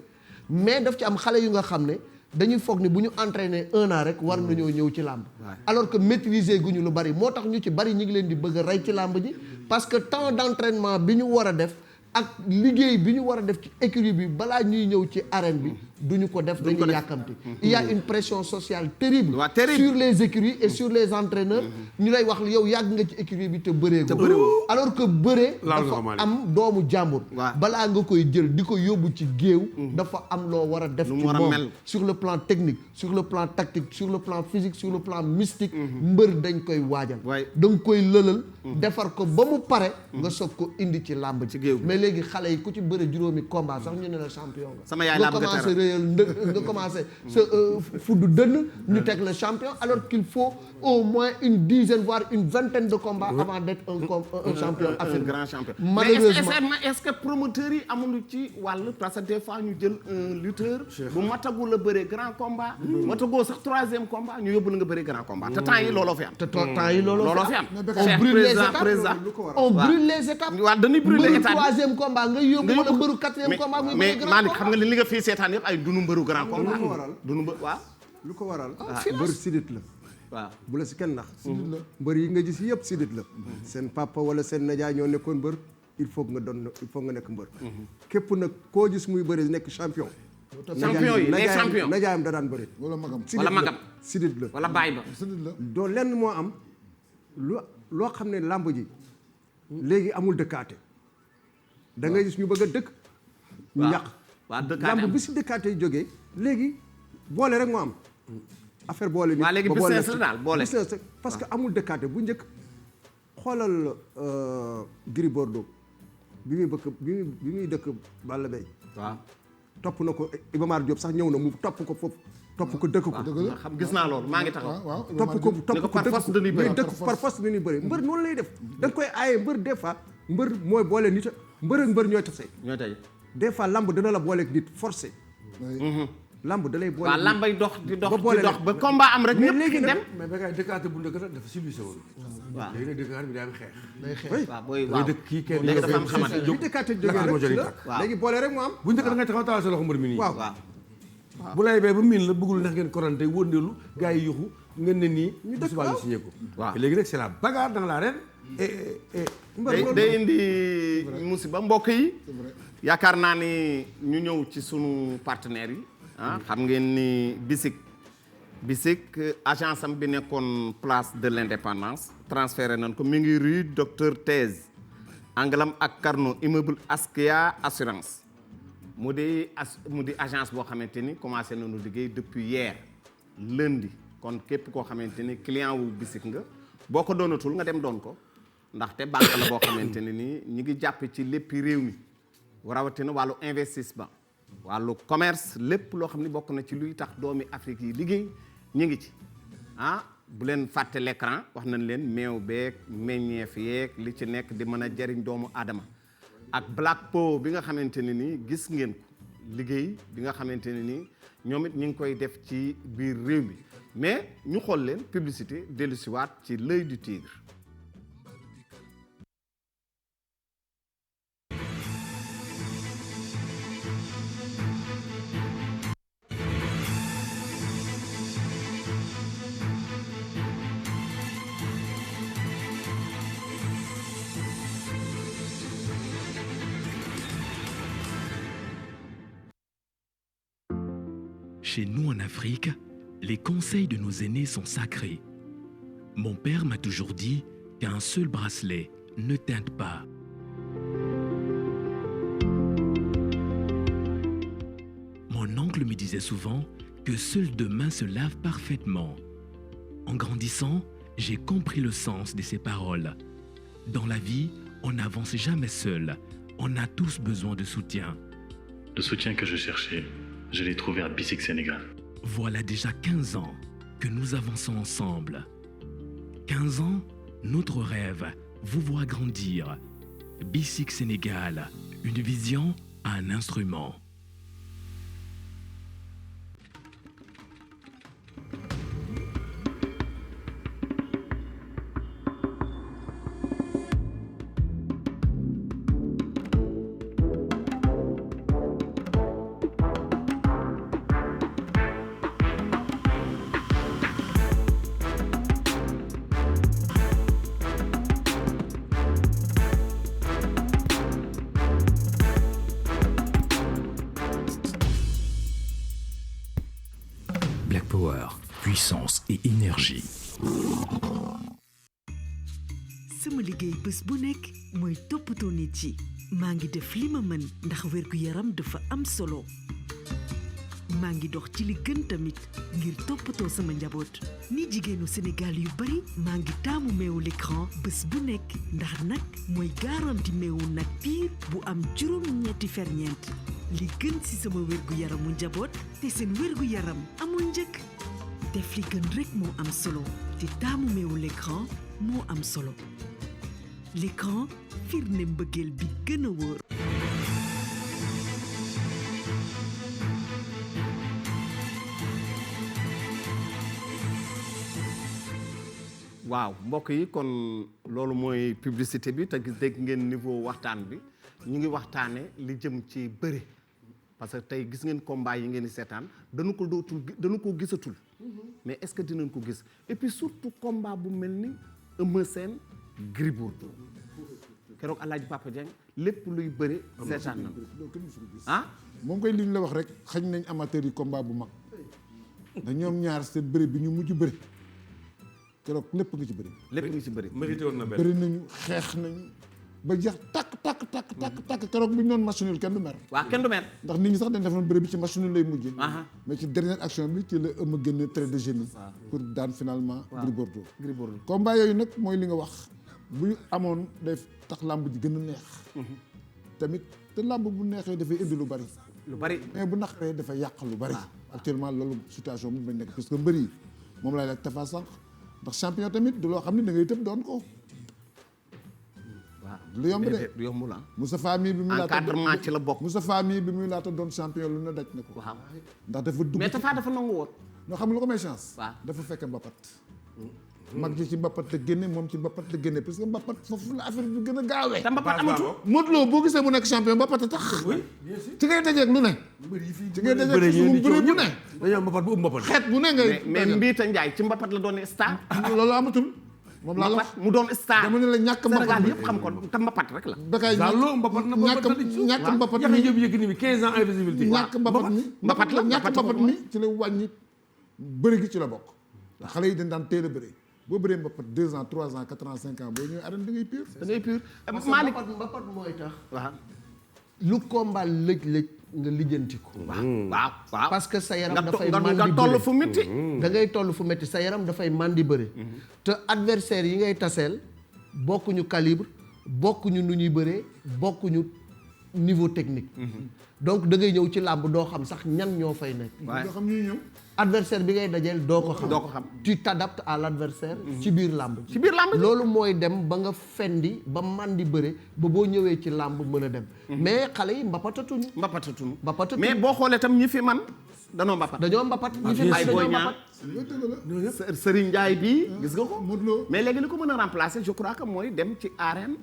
E: mais daf ci am xale yu nga xam ne dañuy foog ni bu ñu entraîné 1 an rek war nañoo ñëw ci làmb alors que maîtriser guñu lu bari moo tax ñu ci bari ñu ngi leen di bëgg a rey ci làmb ji parce que temps d'entraînement bi ñu war a def ak liggéey bi ñu war a def ci écurie bi balaa ñuy ñëw ci arène bi duñu ko def dañuy yàkkamti il y a une pression sociale terrible sur les écuries et sur les entraîneurs ñu lay wax yow yàgg nga ci écurie bi te bëree ko alors que bëree dafa am doomu jàmbur balaa nga koy jël di ko yóbbu ci géew dafa am loo war a def ci moom sur le plan technique sur le plan tactique sur le plan physique sur le plan mystique mbër dañ koy waajal da nga koy lëlal defar ko ba mu pare nga soog ko indi ci làmb ci géew mais léegi xale yi ku ci bëre juróomi combat sax ñu ne la champion nga commencé réyal nga commencé sa fudd dënn ñu teg le champion alors qu'il faut au moins une dizaine voire une vingtaine de combats avant d'être un champion africain,
B: un grand champion.
E: malheureusement
B: mais est-ce que promoteurs yi amuñu ci wàll parce que des fois ñu jël un lutteur bu matagul la bëree grand combat matagoo sax 3e combat ñu yóbbu la nga bëree grand combat te temps yi looloo fi am
E: on brûle les étapes on brûle les étapes
B: waaw dañuy brûler étape
E: 3e combat nga yóbbu wala mbëru 4e combat muy
B: mais
E: grand
B: Malick xam nga li nga fii seetaan yëpp ay dunu mbëru grand combat dunu mbër waaw
F: lu ko waral mbër sidit la
B: waaw
F: bu la si kenn nax sidit la mbër yi nga gis yëpp sidit la seen papa wala seen najaay ñoo nekkoon mbër il faut nga nekk mbër képp nag koo gis muy bëri nekk champion
B: yi les champions
F: najaayam da daan bëri
C: wala magam
F: sidit la
B: wala baay ba
C: sidit la
F: doo lenn moo am loo xam ne làmb ji léegi amul dëkkaate da ngay gis ñu bëgg a dëkk ñu yàq
B: waaw dëkkaate
F: làmb bi si dëkkaate jógee léegi boole rek moo am affaire boole bi.
B: waa léegi business la daal boole.
F: business parce que amul dëkkaate bu njëkk xoolal Gris Bordeaux bi muy dëkk Balla Beye.
B: waaw
F: topp na ko Iba Mar Diop sax ñëw na mu topp ko foofu. topp ko dëkk ko.
B: xam gis naa loolu maa ngi taxaw.
F: topp ko
B: par force dañuy bëri
F: dëkk par force dañuy bëri mbër noonu lay def. da nga koy aaye mbër des fois mbër mooy boole nit mbër ak mbër ñooy tase.
B: ñooy tey
F: des fois lamb dana la booleeg nit forcé. lamb da lay boole.
B: waaw lambay dox di dox ba combat am rek.
F: mais léegi nag
D: mais béykat dëkkaate bu njëkk dafa civilisé woon.
B: waaw
D: léegi nag dëkkaat bi day am xeex.
E: day xeex
B: waaw booy waaw
D: dëkk kii kenn
B: léegi dafa am xamante
F: li dëkkaate jógee rek léegi boole rek moo am.
D: bu njëkk da ngay taxaw taal sa loxo mbër mi nii.
F: waaw
D: bu lay bay ba miin la bëggul ndax ngeen korante wëndeelu gars yi yuxu ngeen ne nii.
F: ñu dëkk
D: subaa ñu signé ko.
B: waaw
D: léegi nag c'est la bagarre dans l'arène.
B: day indi musiba mbokk yi. yaakaar naa ni ñu ñëw ci sunu partenaires yi. xam ngeen ni Bisik agence am bi nekkoon place de l'Indépendance transféré nañ ko mi ngi rue Docteur Thèse Angalam ak Carnot immeuble Askia assurance mu di agence boo xamante ni commencé nañu liggéey depuis hier lundi kon képp koo xamante ni client wu Bisik nga boo ko doonatul nga dem doon ko ndaxte banque la boo xamante ne ni ñi ngi jàpp ci léppi réew mi rawatina wàllu investissement wàllu commerce lépp loo xam ne bokk na ci luy tax doomi Afrique yi liggéey ñu ngi ci bu leen fàtte l'écran wax nañ leen meew beeg meññeef yeeg li ci nekk di mën a jariñ doomu aadama ak Black Po bi nga xamante ne ni gis ngeen ko liggéey bi nga xamante ne ni ñoom it ñu ngi koy def ci biir réew mi mais ñu xool leen publicité dellusiwaat ci l'œil du tigre.
N: Chez nous en Afrique, les conseils de nos aînés sont sacrés. Mon père m'a toujours dit qu'un seul bracelet ne teinte pas. Mon oncle me disait souvent que seules deux mains se lavent parfaitement. En grandissant, j'ai compris le sens de ces paroles. Dans la vie, on n'avance jamais seul. On a tous besoin de soutien.
O: Le soutien que je cherchais, je l'ai trouvé à Bisik Sénégal.
N: Voilà déjà 15 ans que nous avançons ensemble. 15 ans, notre rêve, vous voir grandir. Bisik Sénégal, une vision, un instrument. Black Power, puissance et énergie.
P: sama liggéey bés bu nekk mooy toppatoo nit yi maa ngi def li ma mën ndax wérgu yaram dafa am solo maa ngi dox ci li gën tamit ngir toppatoo sama njaboot ni jigéenu Sénégal yu bari maa ngi taamu meewu l'écran bés bu nekk ndax nag mooy garanti meewu nag piir bu am juróom-ñetti ferñeent li gën ci sama wérgu yaramu njaboot te seen wérgu yaram amul njëkk def li gën rek moo am solo te taamu meewu l'écran moo am solo l'écran firnde mbëggeel bi gën a wóor.
B: waaw mbokk yi kon loolu mooy publicité bi te dégg ngeen niveau waxtaan bi ñu ngi waxtaane li jëm ci bëre parce que tey gis ngeen combat yi ngeen di seetaan dañu ko gisatul mais est-ce que dinañ ko gis et puis surtout combat bu mel ni Eumeu Sène Gris Bordeaux keroog Alaaji Papa Dieng lépp luy bëre seetaan na ah
C: moom koy li ñu la wax rek xañ nañ amateur yi combat bu mag da ñoom ñaar seen bëre bi ñu mujj bëre keroog lépp nga ci bëri.
B: lépp nga ci bëri.
D: mérité woon na benn
C: bëri nañu xeex nañu ba jeex takk tàkk keroog bu ñu doon match nul kenn du mer.
B: waaw kenn du mer.
C: ndax nit ñi sax dañ defoon bëre bi ci match nul lay mujjee. mais ci dernière action bi ci la ëmm génne trait de génie. pour daan finalement. Gris Bordeaux. combat yooyu nag mooy li nga wax bu amoon day tax làmb ji gën a neex. tamit te làmb bu neexee dafay indi lu bari. mais bu naqaree dafa yàq lu bari. actuellement loolu situation bi bañ nekk parce que mbër yi moom laay laaj Tafa sànq ndax champion tamit du loo xam ne da ngay tëb doon ko. lu yomb de
B: du yomb la.
C: Moustapha mii bi muy laata
B: encadrement ci la bokk.
C: Moustapha mii bi muy laata doon champion lu ne daj na ko.
B: waaw
C: ndax dafa dugg
B: mais Tafa dafa nangu woon.
C: noo xam lu ko may chance.
B: waaw
C: dafa fekk mbapat. mag ji ci mbapat la génne moom ci mbapat la génne parce que mbapat foofu la affaire bi gën a gaawee.
B: te mbapat amatu.
C: Modou Lo boo gisee mu nekk champion mbapat a tax. ci ngay dajeeg lu ne. ci ngay dajeeg su mu bëri bu ne.
D: dañoo mbapat bu mbapat.
C: xeet bu ne ngay.
B: mais Mbiita Ndiaye ci mbapat la doon star.
C: loolu amatul. moom laa la wax
B: mu doon star.
C: dama ne la ñàkk mbapat
B: Sénégal
C: bi
B: yëpp xam ko te mbapat rek la.
C: Bécaye ñàkk mbapat mi
D: yëpp yëg ni bi 15 ans invisibilité.
C: ñàkk mbapat mi
B: mbapat la
C: ñàkk mbapat mi ci la wàññi bëri gi ci la bokk. xale yi dañ daan teel a bëri boo bëree mbapat 2 ans 3 ans 4 ans 5 ans boo ñëwee arène da ngay pur.
B: da ngay pur
E: Malick mbapat mooy tax. waaw lu combat lëj-lëj nga lijjanti ko.
B: waaw
E: parce que sa yaram dafay mandi
B: nga toll fu métti.
E: da ngay toll fu métti sa yaram dafay mandi bëre. te adversaire yi ngay taseel bokkuñu calibre bokkuñu nu ñuy bëree bokkuñu niveau technique. donc da ngay ñëw ci làmb doo xam sax ñan ñoo fay nekk.
C: doo xam ñuy ñëw.
E: adversaire bi ngay dajeel doo ko xam. tu t'adaptes à l'adversaire ci biir làmb. ci biir làmb loolu mooy dem ba nga fendi ba mandi bëre ba boo ñëwee ci làmb mën a dem. mais xale yi mbapatatuñu.
B: mais boo xoolee tam ñi fi man dañoo mbapat.
E: dañoo mbapat ñi fi man dañoo mbapat.
B: Serigne Ndiaye bii gis nga ko. mais léegi li ko mën a remplacer je crois que mooy dem ci arène.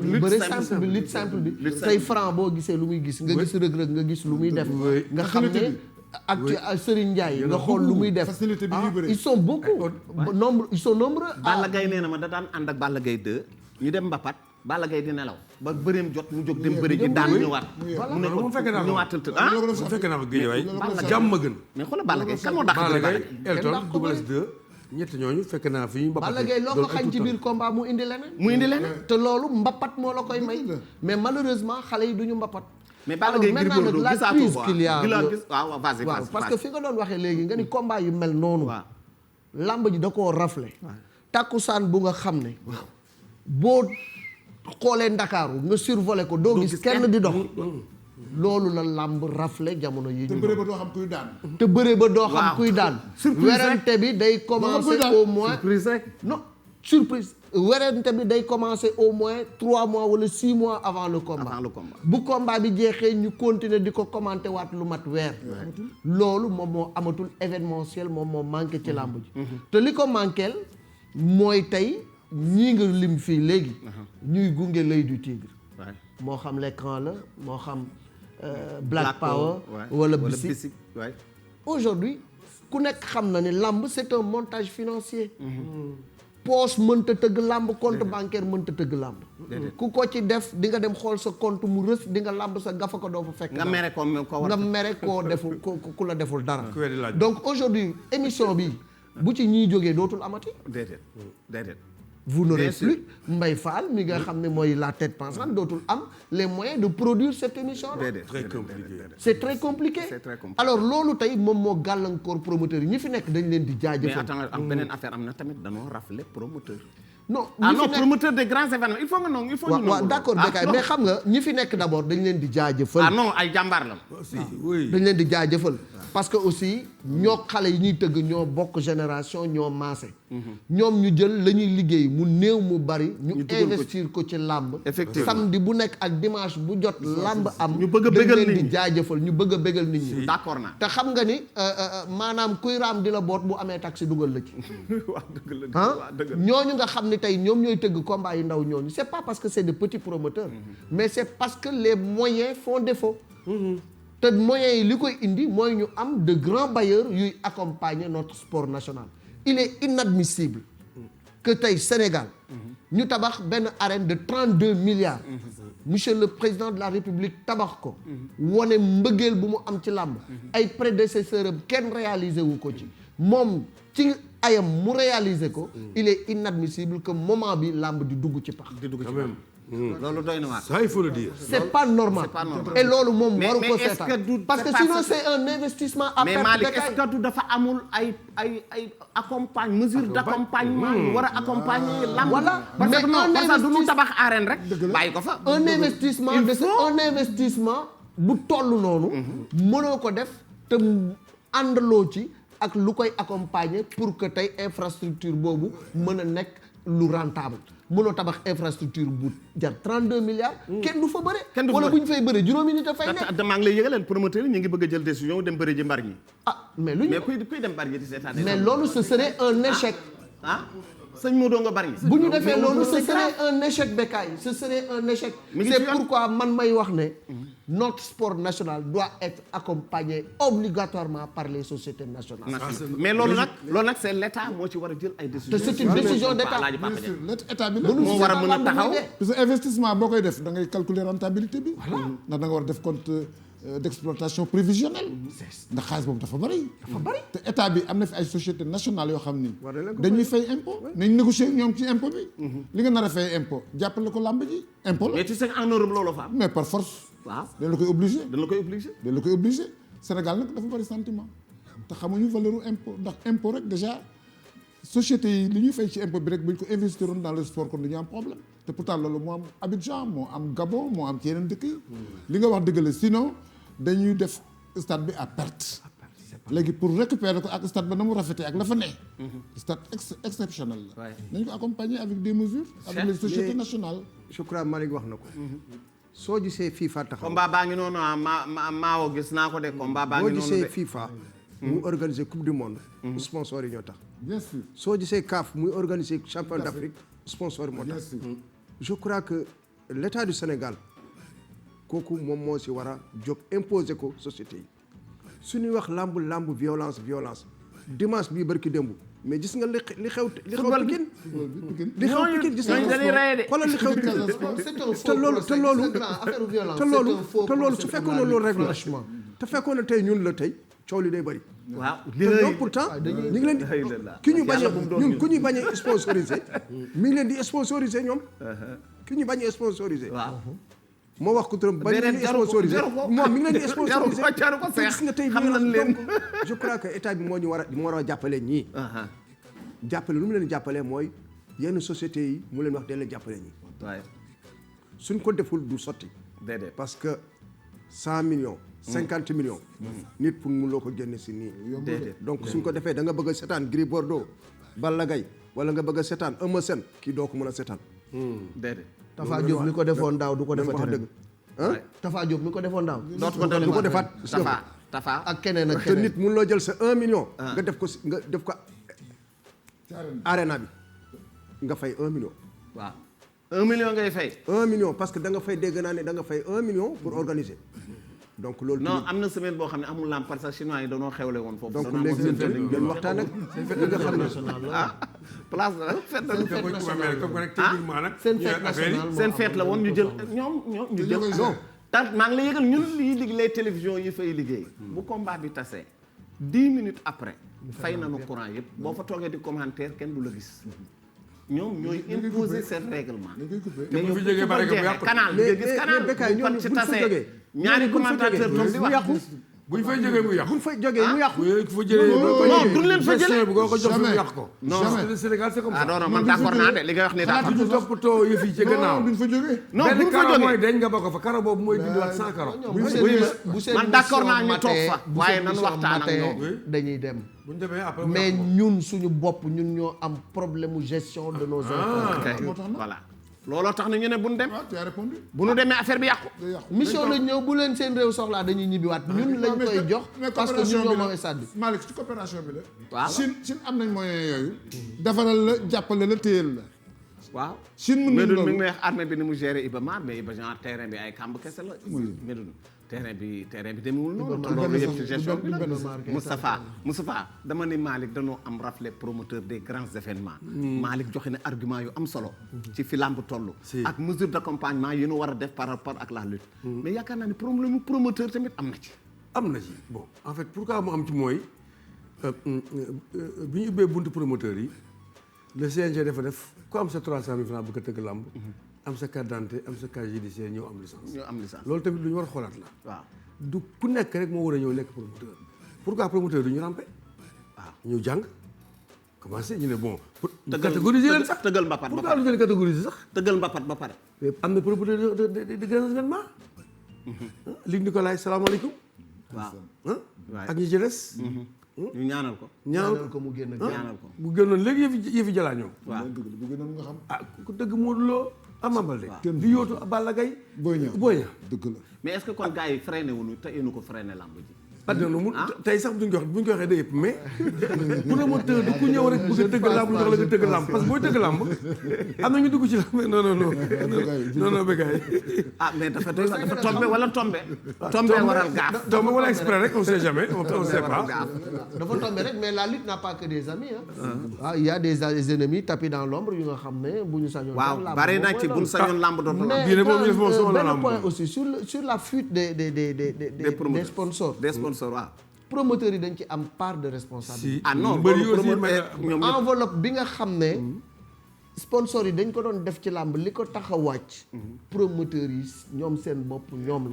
E: lutte simple bi tey Franc boo gisee lu muy gis nga gis rëg-rëg nga gis lu muy def nga xam ne ak Serigne Ndiaye nga xool lu muy def ils sont beaucoup ils sont nombreux.
B: Balla Gaye nee na ma da daan ànd ak Balla Gaye 2 ñu dem mbapat Balla Gaye di nelaw ba bëreem jot mu jóg dem bëri ji daan ñëwaat. mu ne ko ñëwaatal tëdd ah
D: mu fekkee naa ko Guédiawaye jàmm ma gën.
B: mais xoolal Balla Gaye kan moo dàq
D: Balla Gaye Elton Double S 2 ñett ñooñu fekk naa fi ñu mbapat.
E: Balla Gaye loo ko xañ ci biir combat mu indi leneen. te loolu mbapat moo la koy may. mais malheureusement xale yi duñu mbapat.
B: mais Balla Gaye Gris Bordeaux
E: la crise qu'il y a
B: waaw vas-y
E: parce que fi nga doon waxee léegi nga ni combat yu mel noonu. lamb ji da koo rafle. takkusaan bu nga xam ne. boo xoolee Ndakaaru nga survolé ko doo gis kenn di dox. loolu la lamb rafle jamono yi.
C: te bëree ba doo xam kuy daan.
E: te bëree ba doo xam kuy daan. werante bi day commencer au moins.
B: surprise rek
E: non surprise. werante bi day commencer au moins 3 mois wala 6 mois avant le combat. bu combat bi jeexee ñu continuer di ko commenter waat lu mat weer. loolu moom moo amatul événementiel moom moo manqué ci làmb ji. te li ko manqueel mooy tey ñii nga lim fii léegi. ñuy gunge l'œil du tigre. moo xam l'écran la moo xam Black Power. wala Bisik. aujourd'hui ku nekk xam na ne làmb c'est un montage financier. poche mënta tëgg làmb compte bancaire mënta tëgg làmb ku ko ci def di nga dem xool sa compte mu rës di nga làmb sa gafa ko doo fa fekk nga mere koo deful ku la deful dara donc aujourd'hui émission bi bu ci ñiy jógee dootul amati
B: déedéet
E: vous n'aurez plus Mbaye Fall mi nga xam ne mooy la tête pensante dootul am les moyens de produire cette émission là c'est très compliqué alors loolu tey moom moo gàllankoor promoteur yi ñi fi nekk dañ leen di jaajëfal.
B: mais attends am beneen affaire am na tamit dañoo rafle promoteur.
E: non
B: promoteur des grands événements il faut nga noonu il faut ñu
E: waaw d'accord Bécaye mais xam nga ñi fi nekk d'abord dañ leen di jaajëfal.
B: non ay jàmbaar la.
E: dañ leen di jaajëfal parce que aussi ñoo xale yi ñuy tëgg ñoo bokk génération ñoo maase. ñoom ñu jël la ñuy liggéey mu néew mu bari. ñu investir ko ci làmb.
B: effectivement
E: samedi bu nekk ak dimanche bu jot làmb am.
B: ñu bëgg a bégal nit ñi
E: di jaajëfal ñu bëgg a bégal nit ñi.
B: d'accord naa
E: te xam nga ni maanaam kuy raam di la boot bu amee taxi dugal la ci. ñooñu nga xam ni tey ñoom ñooy tëgg combat yi ndaw ñooñu c'est pas parce que c'est de petits promoteurs. mais c'est parce que les moyens font défaut. te moyens yi li koy indi mooy ñu am de grands bailleurs yuy accompagner notre sport national. il est inadmissible que tey Sénégal ñu tabax benn arène de 32 milliards. monsieur le président de la République tabax ko. wane mbëggeel bu mu am ci làmb. ay prédécesseurs am kenn réaliser wu ko ci moom ci ayam mu réaliser ko. il est inadmissible que moment bi làmb di dugg ci pax.
B: loolu doy na waar.
D: Ça il faut le dire.
E: c'est pas normal.
B: C'est pas normal.
E: et loolu moom
B: Mais-
E: waru
B: mais
E: ko
B: est-ce
E: seetaan
B: que du-
E: parce que
B: c'est
E: sinon
B: parce que-
E: c'est un investissement à
B: mais
E: perte
B: Malick
E: Bécaye.
B: est-ce que du dafa amul ay accompagnement d'accompagnement yu war a accompagner lamb.
E: Voilà.
B: parce
E: Mais
B: que non
E: un
B: parce que du ñu
E: investi-
B: tabax arène rek. bàyyi ko fa.
E: un investissement
B: Il
E: de
B: faut-
E: un investissement bu toll noonu. mënoo ko def te mu àndaloo ci ak lu koy accompagner pour que tey infrastructure boobu mën a nekk lu rentable mënoo tabax infrastructure bu jar 32 milliards. kenn du fa bëre.
B: Kenn du fa
E: wala
B: bëre.
E: bu ñu fay bëre juróomi nit a fay nekk.
B: te maa ngi lay yëgaleen promoteur yi ñu ngi bëgg a jël décision dem bëri ji mbar ñi.
E: ah mais lu ñu
B: mais kuy dem bari ji di seetaan.
E: mais loolu ce serait un échec.
B: ah sëñ Modou nga bari.
E: bu ñu defee loolu ce serait un échec Bécaye ce serait un échec.
B: Mi ngi
E: c'est
B: ci yoon.
E: pourquoi man may wax ne notre sport national doit être accompagné obligatoirement par les sociétés nationales.
B: mais loolu nag c'est l'état moo ci war a jël ay décisions.
E: te c'est une décision d'état.
C: bien sûr l'état bi la.
B: moo war a mën a taxaw.
C: parce que investissement boo koy def da ngay calculer rentabilité bi. ndax da nga war a def compte d'exploitation prévisionnelle. ndax xaalis boobu dafa bari. te état bi am na fi ay sociétés nationales yoo xam ni. dañuy fay impôt. nañ négocier ñoom ci impôt bi. li nga nar a fay impôt jàppale ko làmb ji impôt la.
B: mais tu sais en Europe loolu fa am.
C: mais par force.
B: waaw
C: dañ la koy obligé.
B: dañ la koy obligé.
C: dañ la koy obligé Sénégal nag dafa bari sentiment te xamuñu valeur u impôt ndax impôt rek déjà sociétés yi li ñuy fay ci impôt bi rek bu ñu ko investiroon dans le sport kon du ñu am problème te pourtant loolu moo am Abidjan moo am Gabon moo am ci yeneen dëkk yi. li nga wax dëgg la sinon dañuy def stade bi à perte. léegi pour récupérer ko ak stade ba na mu rafetee ak la fa ne. stade exceptionnel la. nañu ko accompagner avec des mesures. avec les sociétés nationales.
F: je crois Malick wax na ko. soo gisee FIFA taxaw.
B: combat baa ngi noonu maawo gis naa ko de combat baa ngi noonu de.
F: boo gisee FIFA. mu organiser coupe du monde. sponsor yi ñoo tax.
C: bien sûr.
F: soo gisee CAF muy organiser champion d'Afrique sponsor moo tax. je crois que l'état du Sénégal kooku moom moo si war a jóg imposer ko société yi su ñuy wax lamb violence dimanche bii barki démb mais gis nga li xew Pikine li xew Pikine gis nga xoolal li xew te loolu su fekkoon ne loolu rek la te fekkoon ne tey ñun la tey coow li day bëri.
B: waaw
F: te ñoom pourtant ñu ngi leen di ki ñu bañ a ñun ku ñu bañ a sponsorisé mi ngi leen di sponsorisé ñoom ki ñu bañ a sponsorisé.
B: waaw
F: moo wax ko turam bañ leen di sponsorisé moom mi ngi leen di sponsorisé te gis nga tey donc je crois que état bi moo war a jàppale ñii. jàppale lu mu leen jàppale mooy yenn sociétés yi mu leen wax dañ leen jàppale ñii. suñ ko deful du sotti.
B: déedéet
F: parce que 100 millions. 50 millions. nit pour mu loo ko génne si nii. donc suñ ko defee da nga bëgg a seetaan Gris Bordeaux Balla Gaye wala nga bëgg a seetaan Eumeu Sène kii doo ko mën a seetaan.
B: déedéet.
E: Tafa Diop mi ko defoon daaw du ko defati
F: wax dëgg.
E: Tafa Diop mi ko defoon daaw.
F: du ko defaat
B: Tafa
E: ak keneen ak
F: te
E: keneen.
F: nit mun loo jël sa 1 million. nga def ko arena bi nga fay 1 million.
B: waaw 1 million ngay fay.
F: 1 million parce que da nga fay dégg naa ne da nga fay 1 million pour organiser. donc loolu
B: non am na semaine boo xam ne amul lamb parce que chinois yi dañoo xewle woon foofu.
F: donc léegi dañu waxtaan ak li nga xam ne
B: place la fête
E: nationale
B: seen fête la woon ñu jël ñu jël tant maa ngi la yëgal ñun liy liggéey télévision yi fay liggéey bu combat bi tasee 10 minutes après fay nañu courant yëpp boo fa toogee di commentaire kenn du la gis ñoom ñooy imposer seen règlement mais yow canal bi nga gis canal bu fan ci tasee ñaari commentateur toog di wax
D: bu ñu fay jógee mu yàqu.
F: bu ñu fay jógee mu yàqu.
D: fa jëlee
B: non duñ leen fa jëlee
D: bu ko jox mu yàq ko.
B: non
D: Sénégal c'est comme ça.
B: ah non man d'accord naa de li nga wax ni d'accord.
D: xalaat ñu toppatoo yëf yi ci gannaaw.
C: duñ fa jógee.
B: non duñ
D: benn
B: fa
D: karo
B: jógee
D: mooy dañ nga bokk fa karo boobu mooy dindiwaat 100 karo.
B: man d'accord naa ñu toog fa waaye nan waxtaan ak ñoom.
E: dañuy dem.
D: bu ñu demee après
E: mais ñun suñu bopp ñun ñoo am problème mu gestion de nos enfants.
B: voilà looloo tax na ñu ne bu ñu dem.
C: tu as répondu.
B: bu ñu demee affaire bi yàqu.
E: mission lañ ñëw bu leen seen réew soxlaa dañuy ñibbiwaat ñun lañ koy jox. parce que ñun ñoo moom stade bi.
C: Malick ci coopération bi la.
B: waaw
C: Chine am nañ moyens yooyu. defaral la jàppale la téyel la.
B: waaw
C: Chine mën nañ
B: Médoune
C: loolu
B: mi ngi may wax armée bi ni mu géré Iba Mar mais Iba genre terrain bi ay kàmb kese la. Médoune terrain bi demewul noonu. te loolu yëpp ci gestion bi la Moustapha dama ne Malick dañoo am raflet promoteur des grands événements. Malick joxe na argument yu am solo. ci fi lamb toll. ak mesure d'accompagnement yi ñu war a def par rapport ak la lutte. mais yaakaar naa ne problème mu promoteur tamit am na ci.
D: am na ci bon en fait pourquoi mu am ci mooy bi ñu ubbee buntu promoteur yi le CNG dafa def ku am sa 300 000 francs bu ko tëgg lamb am sa carte d'identité am sa casier judiciaire ñëw am licence.
B: ñoo am licence
D: loolu tamit lu ñu war a xoolaat la.
B: waaw
D: du ku nekk rek moo war a ñëw nekk promoteur. pourquoi promoteur du ñu rampe. waaw ñu jàng commencé ñu ne bon. pour catégoriser leen sax
B: tëggal mbapat ba
D: pourquoi
B: pare
D: lu ñu catégoriser sax.
B: tëggal mbapat ba pare.
D: mais am na promoteur de grands événements. Luc Nicolaï salaamaaleykum.
B: waaw
D: ak ñi ci des.
B: ñu ñaanal ko.
E: ñaanal ko mu génn
B: ñaanal ko.
D: bu génnoon léegi yëfi jalaa ñoom.
B: waaw
C: bu gënoon nga xam.
D: ah ku dëgg Modou Lo Ama Baldé. di yóotu Balla Gaye.
C: Boy Niang dëgg la.
B: mais est-ce que kon gars yi freiné wuñu te yéen ko freiné lamb ji.
D: tey sax buñ ko waxee day yëpp mais promoteur du ku ñëw rek bëgg a tëgg lamb jox la nga tëgg lamb parce que booy tëgg lamb am na ñu dugg ci lamb non Bécaye
B: ah mais dafa tombé wala tombé waral gaaf
D: tombé wala exprès rek on sait jamais on sait pas
E: dafa tombé rek mais la lutte n'a pas que des amis ah il y a des ennemis tapis dans l'ombre yu nga xam ne bu ñu sañoon
B: waaw bari na ci bu ñu sañoon lamb dootu
E: mais benn point aussi sur la fuite des sponsors
B: waaw
E: promoteurs yi dañ ci am part de responsabilité.
B: ah non
E: enveloppe bi nga xam ne sponsors yi dañ ko doon def ci làmb li ko tax a wàcc promoteurs yi ñoom seen bopp ñoom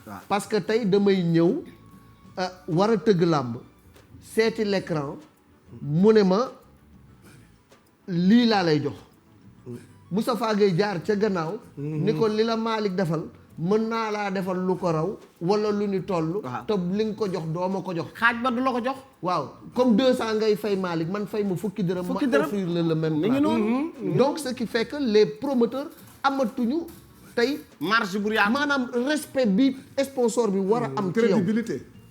E: la parce que tey damay ñëw war a tëgg làmb seeti l'écran mu ne ma lii laa lay jox Moustapha Gueye jaar ca gannaaw ni ko li la Malick defal mën naa laa defal lu ko raw wala lu ni toll te li nga ko jox doo ma ko jox
B: xaaj ba du la ko jox
E: waaw comme 200 ngay fay Malick man fay ma fukki dërëm ma offrir le même plat donc ce qui fait que les promoteurs amatuñu tey
B: marge bu yaa
E: maanaam respect bi sponsor bi war a am ci yow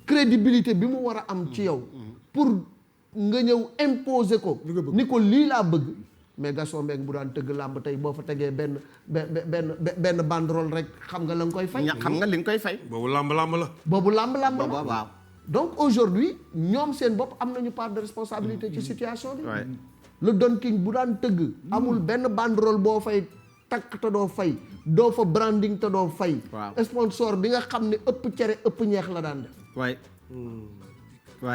E: crédibilité bi mu war a am ci yow pour nga ñëw imposer ko ni ko lii laa bëgg mais Gaston Mbengue bu daan tëgg làmb tey boo fa tegee benn banderole rek xam nga la nga koy fay.
B: xam nga li nga koy fay.
D: boobu làmb la.
E: boobu làmb la
B: waaw.
E: donc aujourd'hui ñoom seen bopp am nañu part de responsabilité ci situation bi. le Don King bu daan tëgg. amul benn banderole boo fay takk te doo fay doo fa branding te doo fay. sponsor bi nga xam ne ëpp cere ëpp ñeex la daan def.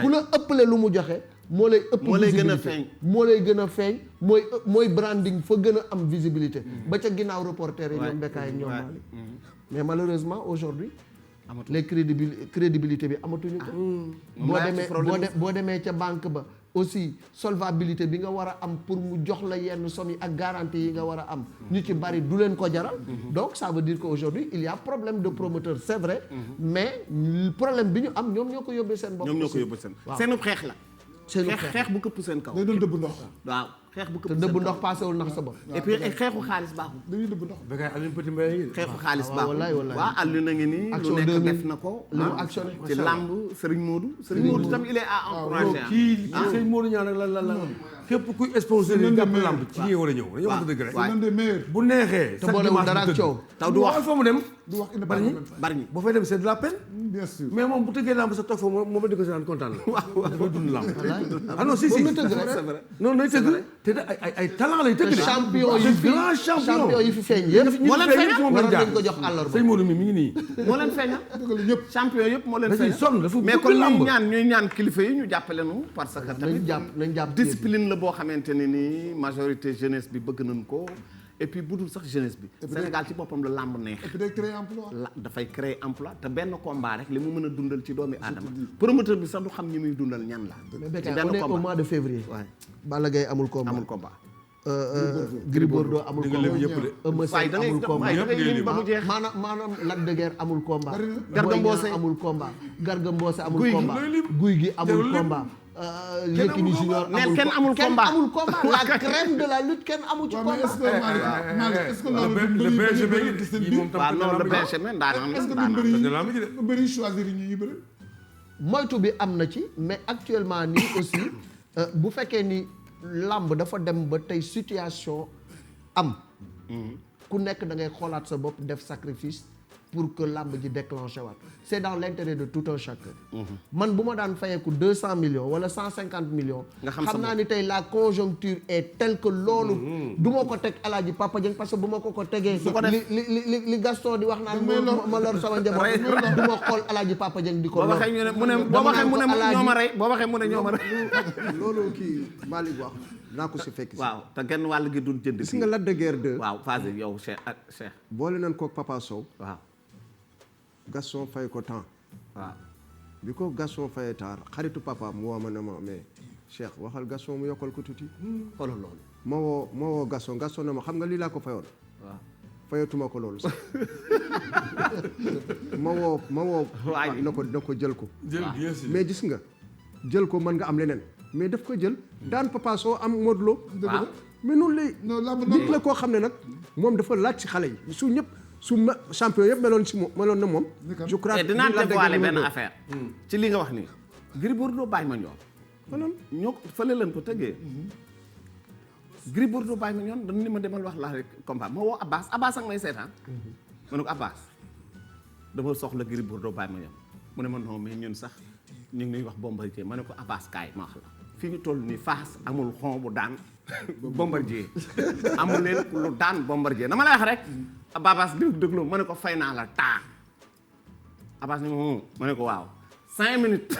E: ku la ëppale lu mu joxe. moo lay ëpp visibilité moo lay gën a feeñ mooy branding fa gën a am visibilité ba ca ginnaaw reporter yi ñoom Bécaye ñoom Malick mais malheureusement aujourd'hui les crédibilité bi amatuñu ko boo demee ca banque ba aussi solvabilité bi nga war a am pour mu jox la yenn somme yi ak garantie yi nga war a am ñu ci bari du leen ko jaral donc ça veut dire que aujourd'hui il y a problème de promoteur c'est vrai mais problème bi ñu am ñoom ñoo ko yóbbee seen bopp
B: seenu xeex la xeex bu këpp seen kaw.
C: day doon dëbb ndox.
B: waaw xeex bu këpp
E: te dëbb ndox paasewul nax sa bopp.
B: et puis xeexu xaalis baaxul.
C: dañuy dëbb ndox.
D: Bécaye Alioune Petit Mbaye ngi
B: xeexu xaalis baaxul.
E: wallaay
B: waaw Alioune a ngi nii.
E: action
B: lu nekk def na ko.
E: lu mu actionné
B: ci làmb Serigne Modou tam il est à encourager.
D: kii Serigne Modou ñaan rek la képp kuy sponsorisé jàpp làmb ci ñi war a ñëw dañoo wax dëgg rek. bu neexee.
E: te boolewul dara ak coow.
B: taw du wax
D: fa mu dem.
C: du wax
B: bari ñi
D: boo fay dem c'est de la peine.
C: bien sûr
D: mais moom bu tëggee làmb sa toog fa moom di ko seetaan kontaan la. waaw dafay dund làmb. ah non si non day tëgg te ay talent lay tëgg de.
E: champion yi fi feeñ yëpp.
B: moo leen feeñal
E: war nañ ko jox àllarba.
D: sëñ Modou mi ngi nii.
B: moo leen feeñal. champion yëpp moo leen feeñal.
D: sonn dafa
B: mais kon ñuy ñaan kilifa yi ñu jàppale nu parce que tamit
E: nañ jàpp
B: discipline la boo xamante ne nii majorité jeunesse bi bëgg nañ ko et puis budul sax jeunesse bi Sénégal ci boppam la làmb neex
C: et puis day créer emploi
B: dafay créer emploi te benn combat rek li mu mën a dundal ci doomi aadama promoteur bi sax du xam ñi muy dundal ñan la
E: mais Bécaye on est au mois de février Balla Gaye amul combat Gris Bordeaux amul combat Eumeu Sène amul combat maanaam Lac de Guiers amul combat
B: Garga Mbossé
E: amul combat Garga Mbossé amul combat Gouye Gui amul combat Yékini Junior
B: kenn amul combat
E: la crème de la lutte kenn amul ci combat.
C: est-ce que loolu
D: le Benjamin
B: waaw non le Benjamin
C: est-ce que bëri choisir ñu bëri.
E: moytu bi am na ci mais actuellement nii aussi bu fekkee ni làmb dafa dem ba tey situation am. ku nekk da ngay xoolaat sa bopp def sacrifice pour que làmb ji déclenché waat c'est dans l'intérêt de tout un chacun. man bu ma daan fayeeku 200 millions wala 150 millions.
B: nga xam
E: naa ni tey la conjoncture est telle que loolu. du ma ko teg Alaaji Papa Dieng parce que bu ma ko tegee. li Gaston di wax naan ma lor sama njaboot. du ma xool Alaaji Papa Dieng di ko lor.
B: boo waxee mu ne ñoo ma rey boo waxee mu ne ñoo ma rey.
F: loolu kii Malick wax naa ko si fekk si.
B: waaw te genn wàll gi duñ jënd.
F: gis nga Lac de Guiers 2.
B: waaw phase yow Cheikh ak Cheikh.
F: boole nañ ko Papa Sow.
B: waaw.
F: Gaston fay ko temps.
B: waaw.
F: bi ko Gaston fayee taar xaritu papa mu woo ma ne ma mais Cheikh waxal Gaston mu yokkal ko tuuti.
B: xoolal loolu.
F: ma woo Gaston ne ma xam nga lii laa ko fayoon.
B: waaw.
F: fayatuma ko loolu sax. ma woo. na ko jël ko. mais gis nga jël ko mën nga am leneen. mais daf ko jël daan Papa Sow am Modou Lo.
B: waaw
F: mais noonu lay. nit la koo xam ne nag moom dafa laaj ci xale yi su ñëpp su champion yëpp meloon na moom. je crois que
B: dinaa dévoiler benn affaire. ci li nga wax nii. Gris Bordeaux bàyyi ma ñoom. ñoo fële leen ko tëggee. Gris Bordeaux bàyyi ma ñoom dañu ni ma demal wax laa rek combat ma woo Abbas Abbas ak may seetaan. ma ne ko Abbas dama soxla Gris Bordeaux bàyyi ma ñoom mu ne ma non mais ñun sax ñu ngi nuy wax Bombardier ma ne ko Abbas kaay ma wax la. fii ñu toll nii Fass amul xon bu daan Bombardier amul leen lu daan Bombardier dama lay wax rek Abbas déglu ma ne ko fay naa la taa Abbas ni ma ne ko waaw 5 minutes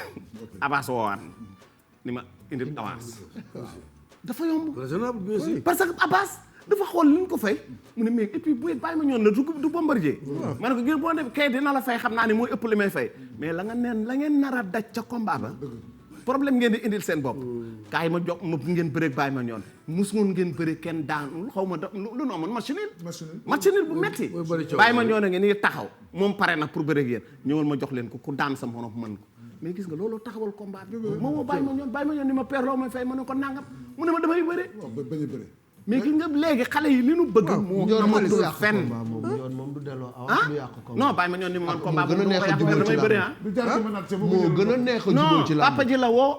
B: Abbas woowaat ni ma indil avance dafa yomb parce que Abbas dafa xool li ñu ko fay mu ne mais et puis bu bàyyi ma ñoon la du Bombardier ma ne ko ngir boo def kay dina la fay xam naa ni mooy ëpp li may fay mais la ngeen nar a daj ca combat ba problème ngeen di indil seen bopp kaay ma jox ma ngeen bëreeg bàyyi ma ñoon mus ngoon ngeen bëreeg kenn daanul xaw ma lu noo mën match nul bu metti bàyyi ma ñoon a ngeen nii taxaw moom pare na pour bëreeg yéen ñëwal ma jox leen ko ku daan sa morom mën ko mais gis nga loolu taxawal combat bi ma woo bàyyi ma ñoon ni ma père loo may fay ma ne ko nangam mu ne ma damay bëre mais gis nga léegi xale yi li nu bëgg moo amatul fenn
E: moom du delloo avance du yàq ko
B: non bàyyi ma ñoon ni man combat
E: gën a neex a jubóo ci la moo gën a neex a jubóo ci la
B: papa ji la woo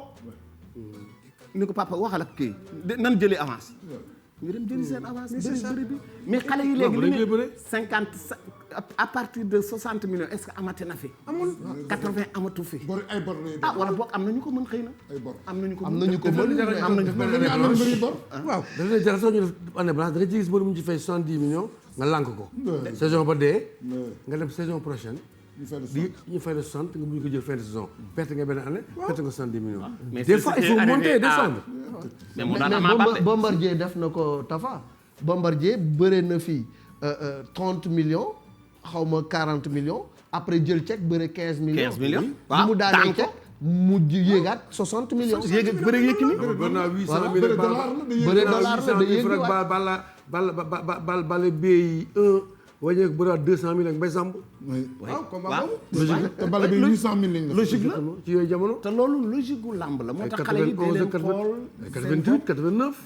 B: ni ko papa waxal ak kii nan jëli avance ñu dem jëli seen avance bëri bi mais xale yi léegi li ñu 50 à partir de 60 millions est-ce que amati na fi amul 80 amatu fi wala boog am nañu ko mën xëy na am nañu ko mën
D: waaw dafa lay jaral sax ñu def année blanche da nga ci gis mbër mu ci fay 70 millions nga lànk ko saison ba dee nga dem saison prochaine ñu fay la 60 nga bu ñu ko jël fin de saison perte nga benn année perte nga 70 millions des fois il faut monter et descendre
E: mais Bombardier def na ko Tafa Bombardier bëre na fii 30 millions xaw ma 40 millions après jël cek bëre 15 millions.
B: 15 millions
E: waaw mu daanee cek mu yéegaat 60 millions.
B: yéegaat bëre Yékini.
D: bëre naa 800 000
E: bëre dollar la da yéegi waat
D: bala béy 1 wàññeeku bëre 200 000 ak Mbaye Samb.
E: waaw combat boobu.
C: logique te bala bi 800 000 lañ la.
B: logique la
D: ci yooyu jamono.
B: te loolu logique gu làmb la moo tax xale yi day leen xool
D: 88 89.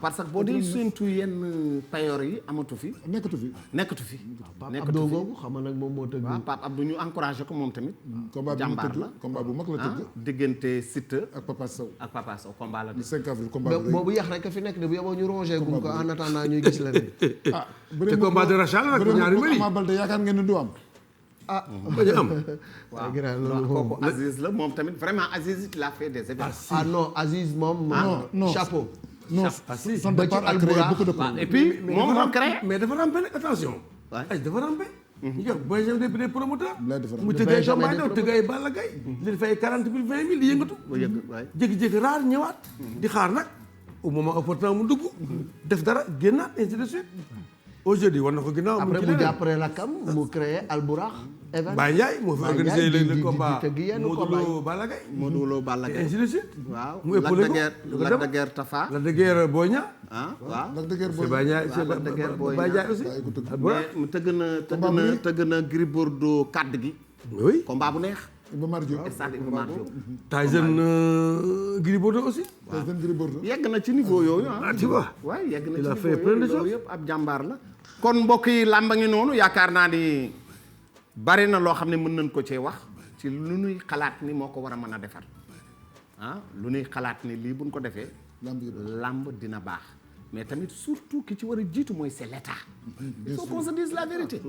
B: parce que boo dee séntu yenn payoor yi amatu fi.
C: nekkatu fi.
E: Pape Abdou googu xam nga nag moom moo tëgg.
B: waaw Pape Abdou ñu encouragé ko moom tamit. jàmbaar la
C: combat bu mag la tëgg.
B: diggante Siteu
C: ak Papa Sow.
B: combat la.
C: le 5 avril combat bi
E: boobu yàq rek a fi nekk de bu yeboo ñu rongé gum ko en attendant ñuy gis la ne.
D: te combat de rachat la nag ñaari mbir yi.
C: Ama Baldé yaakaar ngeen ne du am.
D: bañ a am.
B: waaw kooku Aziz la moom tamit vraiment Aziz il a fait des événements.
E: Non Aziz moom.
C: non
E: chapeau.
C: non son départ a créé beaucoup de problèmes.
B: et puis moom moo créé.
D: mais dafa rampé nag attention. ay dafa rampé. ñu jox booy jëm des promoteurs. mu tëgg ay combat daw tëgg ay Balla Gaye. li dafay 40 000 20 000 di yëngatu. jékki-jékki raar ñëwaat. di xaar nag au moment opportun mu dugg. def dara génnaat ainsi de suite. aujourd'hui war na ko ginnaaw
E: après mu jàppale rakam mu créé Alburax.
D: Baye Ndiaye moo fi organisé le combat Modou Lo Balla Gaye.
B: Modou Lo Balla Gaye.
D: ainsi de suite.
B: waaw
D: mu épaulé ko
B: Lac de Guiers Tafa.
D: Lac de Guiers Boy Niang.
B: waaw
C: Lac de Guiers
D: Baye Ndiaye Baye Ndiaye aussi.
B: mais mu tëgg na Gris Bordeaux kàdd gi.
D: oui
B: combat bu neex.
C: Iba Mar Diop.
B: stade Iba Mar Diop.
D: Tyson Gris Bordeaux aussi.
C: Tyson Gris Bordeaux.
B: yegg na ci niveau yooyu
D: tu vois.
B: waaw yegg na ci
D: il a
B: niveau
D: fait plein de
B: yooyu
D: choses.
B: loolu yëpp ab jàmbaar la. kon mbokk yi làmba ngi noonu yaakaar naa ni bari na loo xam ne mën nañ ko cee wax ci lu nuy xalaat ni moo ko war a mën a defar lu nuy xalaat ni lii buñ ko defee làmb dina baax mais tamit surtout ki ci war a jiitu mooy c'est l'État. il faut qu'on se dise la vérité.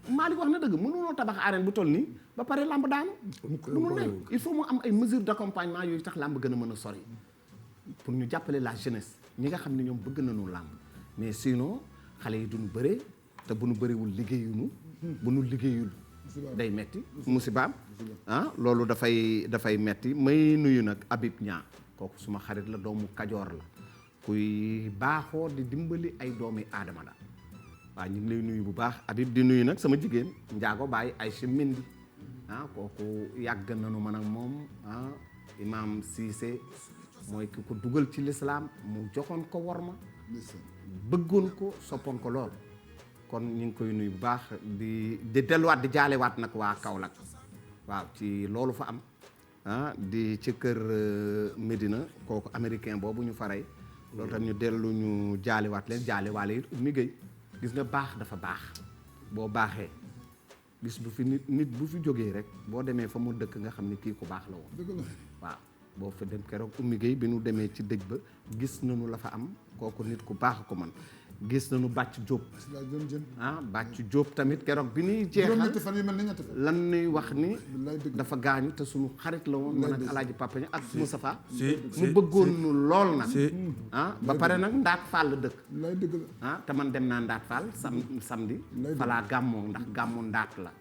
B: Malick wax na dëgg mënuloo tabax arène bu toll nii ba pare lamb daanu. mënul nekk il faut mu am ay mesures d'accompagnement yooyu tax lamb gën a mën a sori pour ñu jàppale la jeunesse ñi nga xam ne ñoom bëgg nañu lamb mais sinon xale yi duñu bëree te bu ñu bëriwul liggéeyuñu bu ñu liggéeyul day metti musibaam loolu dafay metti may nuyu nag Habib Niang kooku suma xarit la doomu Kajoor la kuy baaxoo di dimbali ay doomi aadama la waaw ñu ngi lay nuyu bu baax Habib di nuyu nag sama jigéen Njaago Baye Aïcha Mendy kooku yàgg nañu man ak moom Imam Cissé mooy ki ko dugal ci lislaam mu joxoon ko worma bëggoon ko soppoon ko lool kon ñu ngi koy nuyu bu baax di delluwaat di jaalewaat nag waa Kaolack waaw ci loolu fa am di ci kër Medina kooku américain boobu ñu faray loolu tam ñu dellu ñu jaalewaat leen jaalewaale it liggéey gis nga baax dafa baax boo baaxee gis bu fi nit bu fi jógee rek boo demee fa mu dëkk nga xam ne kii ku baax la woon waaw boo fa dem keroog Oumy Gueye bi nu demee ci dëj ba gis nañu la fa am kooku nit ku baax ko man gis nañu Bàcc Diop Bàcc Diop tamit keroog bi ñuy jeexal lan nuy wax ni dafa gaañu te suñu xarit la woon man ak Alaaji Papa Ñaŋ ak Moustapha mu bëggoon nu lool nag ba pare nag Ndaat Fall la dëkk te man dem naa Ndaat Fall samedi falaa gàmmoo ndax gàmmoo Ndaat la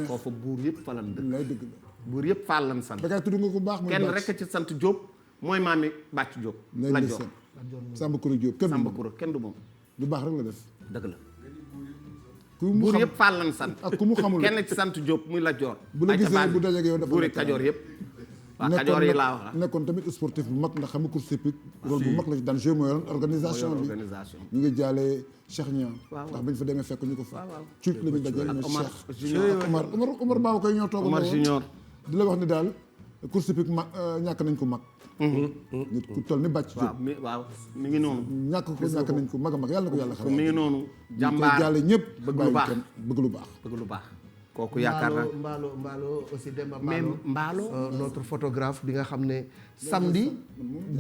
B: foofu buur yëpp fa lan dëkk buur yëpp Fall lan sant kenn rek ci sant Diop mooy maami Bàcc Diop la jox
C: Samba Koura Diop
B: kenn du moom
C: lu baax rek la def
B: dëgg la buur yëpp Fall lan sant
C: ak ku mu xamul
B: kenn ci sant Diop muy la joor
C: bu la gisee bu dajeeg yow dafa
B: buuri Kajoor yëpp waaw Kajoor yi laa wax
C: nekkoon tamit sportif bu mag ndax xam nga course hippique rôle bu mag la ci daan joué mooy organisation bi ñu ngi jaale Cheikh Niang ndax bañ fa demee fekk ñu ko fa cuuc la ñu dajee mooy Cheikh Omar Baba koy ñoo toog
B: Omar Junior
C: di la wax ni daal course hippique mag ñàkk nañ ko mag nit ku toll ni Bàcc Diop
B: waaw mi ngi noonu
C: ñàkk nañ ko mag a mag yàlla na ko yàlla xaral
B: mi ngi noonu
C: jàmbaar koy jaale ñëpp
B: bëgg lu baax
C: bëgg lu baax
B: kooku yaakaar naa
E: Mbaalo aussi Demba
B: Mbaalo
E: notre photographe bi nga xam ne samedi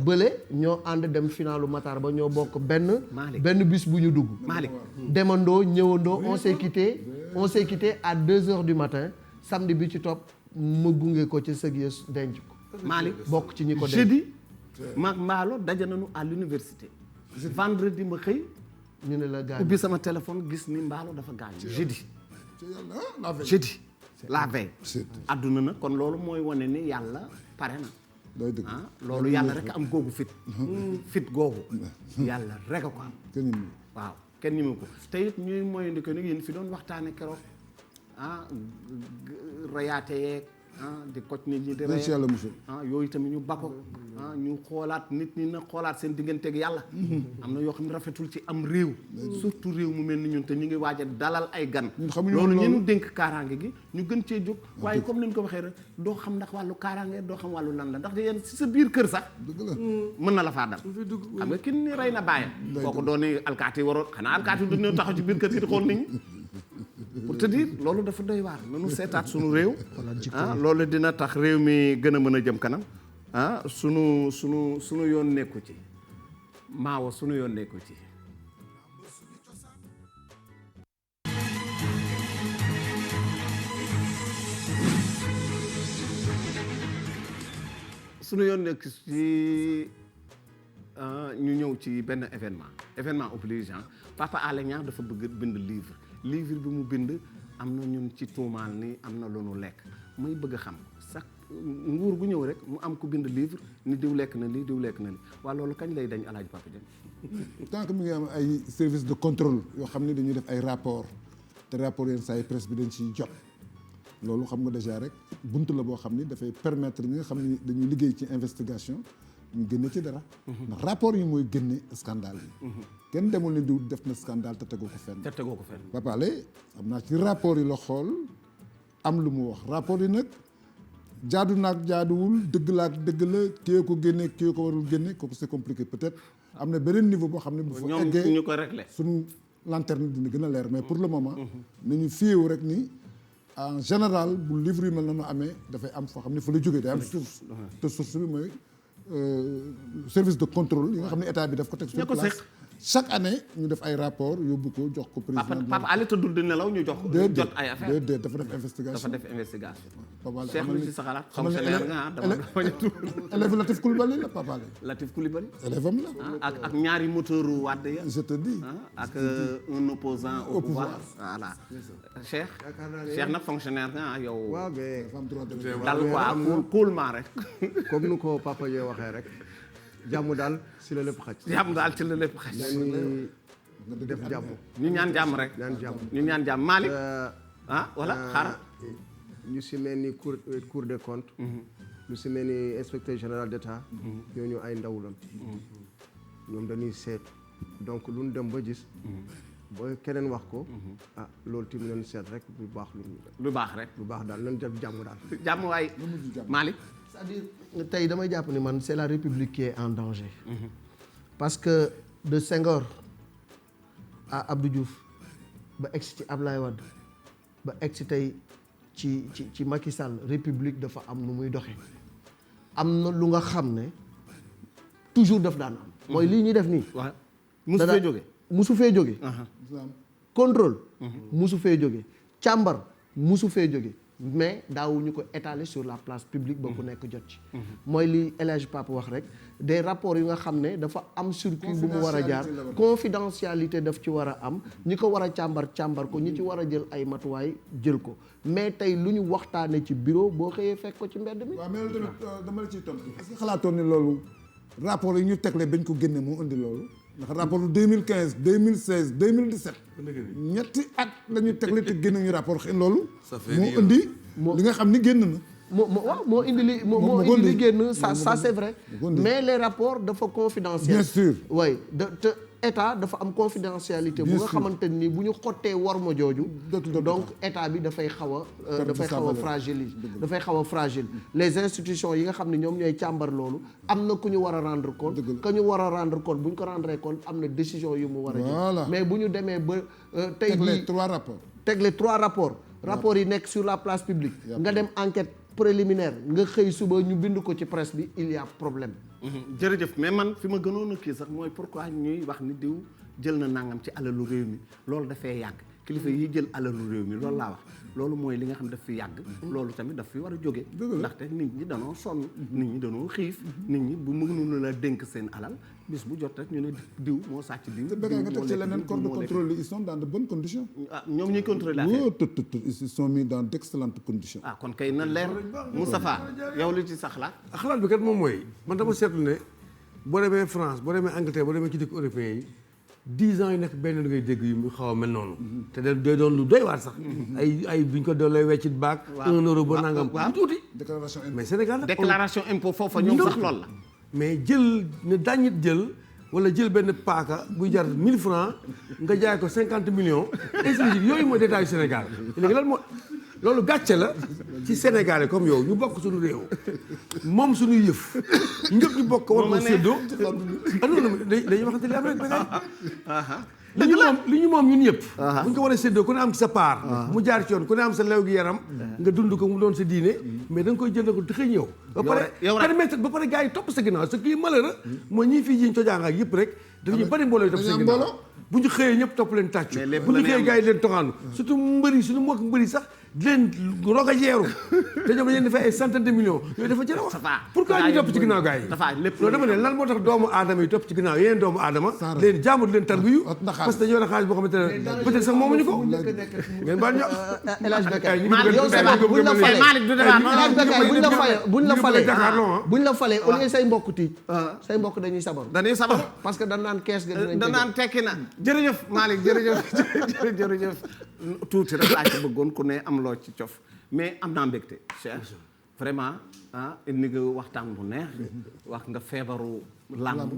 E: bële ñoo ànd dem finalu Matar ba ñoo bokk benn bus bu ñu dugg
B: Malick
E: demandoo ñëwandoo on s'est quitté à 2h du matin samedi bi ci topp ma gunge ko ci sëg ya denc ko
B: Malick
E: bokk ci ñi ko denc
B: jeudi maag Mbaalo daje nañu à l'université vendredi ma xëy
E: ñu ne la gaañ
B: ubbi sama téléphone gis ni Mbaalo dafa gaañ jeudi la veille adduna na kon loolu mooy wane ni yàlla pare na loolu yàlla rek am googu fit googu yàlla rek a ko am waaw kenn ñi mu ko te it ñuy moyandi ko ni yéen fi doon waxtaane keroog rayaate yeeg di koc nit ñi di rey yooyu tamit ñu bakko ñu xoolaat nit ñi na xoolaat seen digganteeg yàlla am na yoo xam ne rafetul ci am réew surtout réew mu mel ni ñun te ñu ngi waaj a dalal ay gan loolu ñu nu dénk kaaraange gi ñu gën cee jóg waaye comme ni ñu ko waxee rek doo xam ndax wàllu kaaraange doo xam wàllu lan la ndax yéen si sa biir kër sax mën na la faa dal xam nga kin ni rey na bàyyam kooku doon ni alkaati waroon xanaa alkaati du ñëw taxaw ci biir kër gi di xool nit ñi pour te dire loolu dafa doy waar nanu seetaat suñu réew loolu dina tax réew mi gën a mën a jëm kanam sunu yoon nekku ci maawo sunu yoon nekku ci sunu yoon nekk ci ñu ñëw ci benn événement oblige Papa Alé Niang dafa bëgg bind livre bi mu bind am na ñun ci tuumaal ni am na lu nu lekk muy bëgg a xam sax nguur gu ñëw rek mu am ku bind livre ni diw lekk na lii diw lekk na lii waa loolu kañ lay dañ Alaaji Papa Dieng
C: tant que mi ngi am ay service de contrôle yoo xam ne dañuy def ay rapport te rapport yenn saa yi presse bi dañ ciy jot loolu xam nga déjà rek bunt la boo xam ni dafay permettre ñi nga xam ne dañuy liggéey ci investigation ñu génne ci dara ndax rapport yi mooy génne scandale yi kenn demul ni diw def na scandale te tegoo ko fenn Papa Alé am naa ci rapport yi la xool am lu mu wax rapport yi nag jaadu naag jaaduwul dëgg la ak dëgg la kii ko génne kii ko warul génne kooku c'est compliqué peut-être am na beneen niveau boo xam ne bu fa eggee
B: ñu ko réglé
C: suñu lanterne dina gën a leer mais pour le moment nañu fiyewu rek ni en général bu livre yi mel noonu amee dafay am foo xam ne fa la jógee day am source te source bi mooy service de contrôle yi nga xam ne état bi daf ko teg sur place chaque année ñu def ay rapport yóbbu ko jox ko président.
B: Papa Ali tëddul di nelaw ñu jox jot ay affaire
C: déedéet dafa def investigation.
B: Papa Ali Cheikh lu ci sa xalaat fonctionnaire nga dama
C: élève Latif Coulibaly la Papa Ali.
B: Latif Coulibaly
C: élève am la.
B: ak ñaari moteur Wade ya.
C: je te dis.
B: ak un opposant au pouvoir. voilà Cheikh nag fonctionnaire nga yow.
F: waaw mais
B: dal quoi coolement rek.
F: comme nu ko papa yee waxee rek jàmm daal si la lépp xaj.
B: jàmm daal ci la lépp xaj.
F: ñu def jàmm.
B: ñu ñaan jàmm rek. ñu ñaan jàmm Malick. voilà xaaral.
F: ñu si mel ni cour des comptes. lu si mel ni inspecteur général d'État. ñooñu ay ndaw lañ. ñoom dañuy seet donc lu ñu dem ba gis. ba keneen wax ko. loolu tamit nañu seet rek lu baax
B: lu baax rek
F: lu baax daal nañu def jàmm daal.
B: jàmm waay Malick.
F: c'est-à-dire tey damay jàpp ni man c'est la République qui est en danger. parce que de Senghor à Abdou Diouf ba egsi ci Ablaye Wade ba egsi tey ci Macky Sall République dafa am nu muy doxee am na lu nga xam ne toujours daf daan am. mooy lii ñuy def nii.
B: waaw musu fee jóge.
F: musu fee jóge. contrôle. musu fee jóge. càmbar musu fee jóge. mais daawuñu ko étaler sur la place publique ba ku nekk jot ci. mooy li El Hadj Pape wax rek des rapports yu nga xam ne dafa am circuit bu mu war a jaar confidentialité daf ci war a am ñi ko war a càmbar ko ñi ci war a jël ay matuwaay jël ko mais tey lu ñu waxtaanee ci bureau boo xëyee fekk ko ci mbedd mi.
C: waaw mais loolu tamit dama la ciy tontu. est-ce que xalaatoon ni loolu rapport yi ñu tegle bañ ko génne moo indi loolu. ndax rapport 2015 2016 2017. ñetti at la ñu tegle te génne ñu rapport xëy loolu. moo indi li nga xam ni génn na.
F: moo indi li génn ça c'est vrai. mais les rapports dafa confidentiel.
C: bien sûr
F: oui te état dafa am confidentialité. bu nga xamante ni bu ñu xottee worma jooju. donc état bi dafay xaw a fragile. dafay xaw a fragile. les institutions yi nga xam ne ñoom ñooy càmbar loolu am na ku ñu war a rendre compte. que ñu war a rendre compte bu ñu ko rendre compte am na décision yu mu war a jël. mais bu ñu demee ba tey jii tegle 3 rapports. rapports yi nekk sur la place publique. nga dem enquête préliminaire nga xëy suba ñu bind ko ci presse bi il y a problème.
B: jërëjëf mais man fi ma gënoon a kii sax mooy pourquoi ñuy wax ni diw jël na nangam ci alalu réew mi loolu dafay yàgg kilifa yi jël alalu réew mi loolu laa wax loolu mooy li nga xam daf fi yàgg. loolu tamit daf fi war a jóge. ndaxte nit ñi danoo sonn. nit ñi danoo xiif. nit ñi bu mënuñu la dénk seen alal bis bu jot rek ñu ne diw moo sàcc diw.
C: te bëgg nga teg ci leneen corps de contrôle ils sont dans de bonnes conditions.
B: ñoom ñuy contrôler affaire
C: ils sont mis dans d'excellentes conditions.
B: kon kay na leer Moustapha yow li ci sa xalaat.
D: xalaat bi kat moom mooy man dama seetlu ne boo demee France boo demee Angleterre boo demee ci dëkk européen yi 10 ans yu nekk benn ngay dégg yu xaw a mel noonu. te day doon lu doy waar sax. ay buñ ko doon lay weccit baag. 1 euro ba nangam. waaw tuuti.
C: déclaration impôt
D: mais Sénégal nag
B: déclaration impôt foofa ñoom sax lool la.
D: mais jël ne dañit jël wala jël benn paaka buy jar 1000 francs nga jaay ko 50 millions. ainsi yooyu mooy détail Sénégal léegi lan moo loolu gàcce la ci Sénégalais comme yow ñu bokk suñu réew moom suñu yëf ñëpp ñu bokk war ko séddoo. ah non dañuy waxante li am rek li ñu moom ñun ñëpp. bu ñu ko war a séddoo ku ne am ci sa part. mu jaar ci yoon ku ne am sa lew gi yaram. nga dund ko mu doon sa diine. mais da nga koy jënd ko te xëy ñëw. ba pare gars yi topp sa ginnaaw ce qui est malheureux mooy ñii fii jiñ tojaa ak yëpp rek. dañuy bari mbooloo yi topp sa ginnaaw bu ñu xëyee ñëpp topp leen tàccu. bu ñu xëyee gars yi leen toxaanu surtout mbëri suñu mbokk mbëri sax di leen rog a jeeru te ñoom dañu defee ay centaine de millions yooyu dafa jëre wax pourquoi ñu topp ci ginnaaw gars yi loolu dama ne lan moo tax doomu aadama yi topp ci ginnaaw yeneen doomu aadama leen jaamu di leen tarbiyu parce que dañoo war a xaalis boo xamante ne peut-être sax moomuñu ko ngeen baal ñu
F: buñ la falee au lieu say mbokk tiij say mbokk dañuy sabaru parce que dañ naan kees ga
B: dañ naan tekki na jërëjëf Malick jërëjëf tuuti rek laa ci bëggoon ku ne am loo ci cof mais am naa mbégte Cheikh vraiment indi nga waxtaan bu neex wax nga feebaru làmb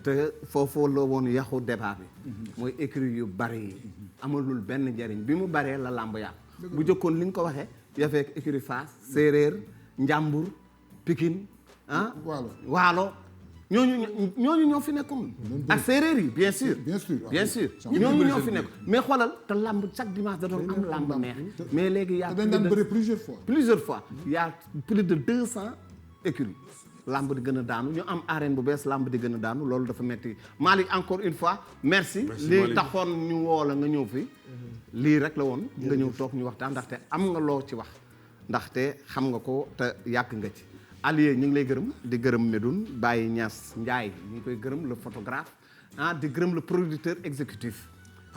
B: te foofu la woon yaxu débat bi mooy écrit yu bari yi amalul benn njariñ bi mu baree la làmb yàqu bu jëkkoon li nga ko waxee yafeek écrit Fass Séeréer Njàmbur Pikine Waalo ñooñu ñoo fi nekkoon ak séeréer yi bien sûr ñooñu ñoo fi nekk mais xoolal te lamb chaque dimanche da doon am lamb neex mais léegi y a
C: dañ daan bëri plusieurs fois
B: y a plus de 200 écuries lamb di gën a daanu ñu am arène bu bees lamb di gën a daanu loolu dafa metti Malick encore une fois merci lii taxoon ñu woo la nga ñëw fi lii rek la woon nga ñëw toog ñu waxtaan ndaxte am nga loo ci wax ndaxte xam nga ko te yàgg nga ci Alié ñu ngi lay gërëm di gërëm Medoune Baye Niass Ndiaye ñu ngi koy gërëm le photographe di gërëm le producteur exécutif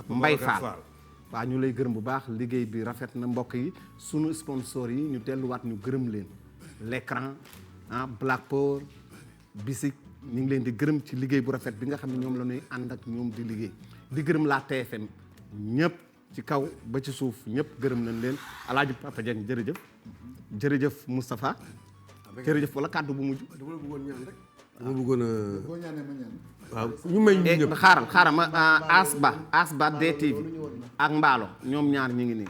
B: Mbaye Fall waaw ñu lay gërëm bu baax liggéey bi rafet na mbokk yi sunu sponsor yi ñu delluwaat ñu gërëm leen l'écran Black Power Bisik ñu ngi leen di gërëm ci liggéey bu rafet bi nga xam ne ñoom la ñuy ànd ak ñoom di liggéey di gërëm la TFM ñëpp ci kaw ba ci suuf ñëpp gërëm nañ leen Alaaji Papa Dieng jërëjëf Moustapha jërëjëf wala kàddu bu mujj
D: dama la bëggoon ñaan rek dama bëggoon
C: boo ñaanee ma ñaan
D: waaw ñu may ñu ñëpp
B: xaaral ma Asba DTV ak Mbaalo ñoom ñaar ñi ngi nii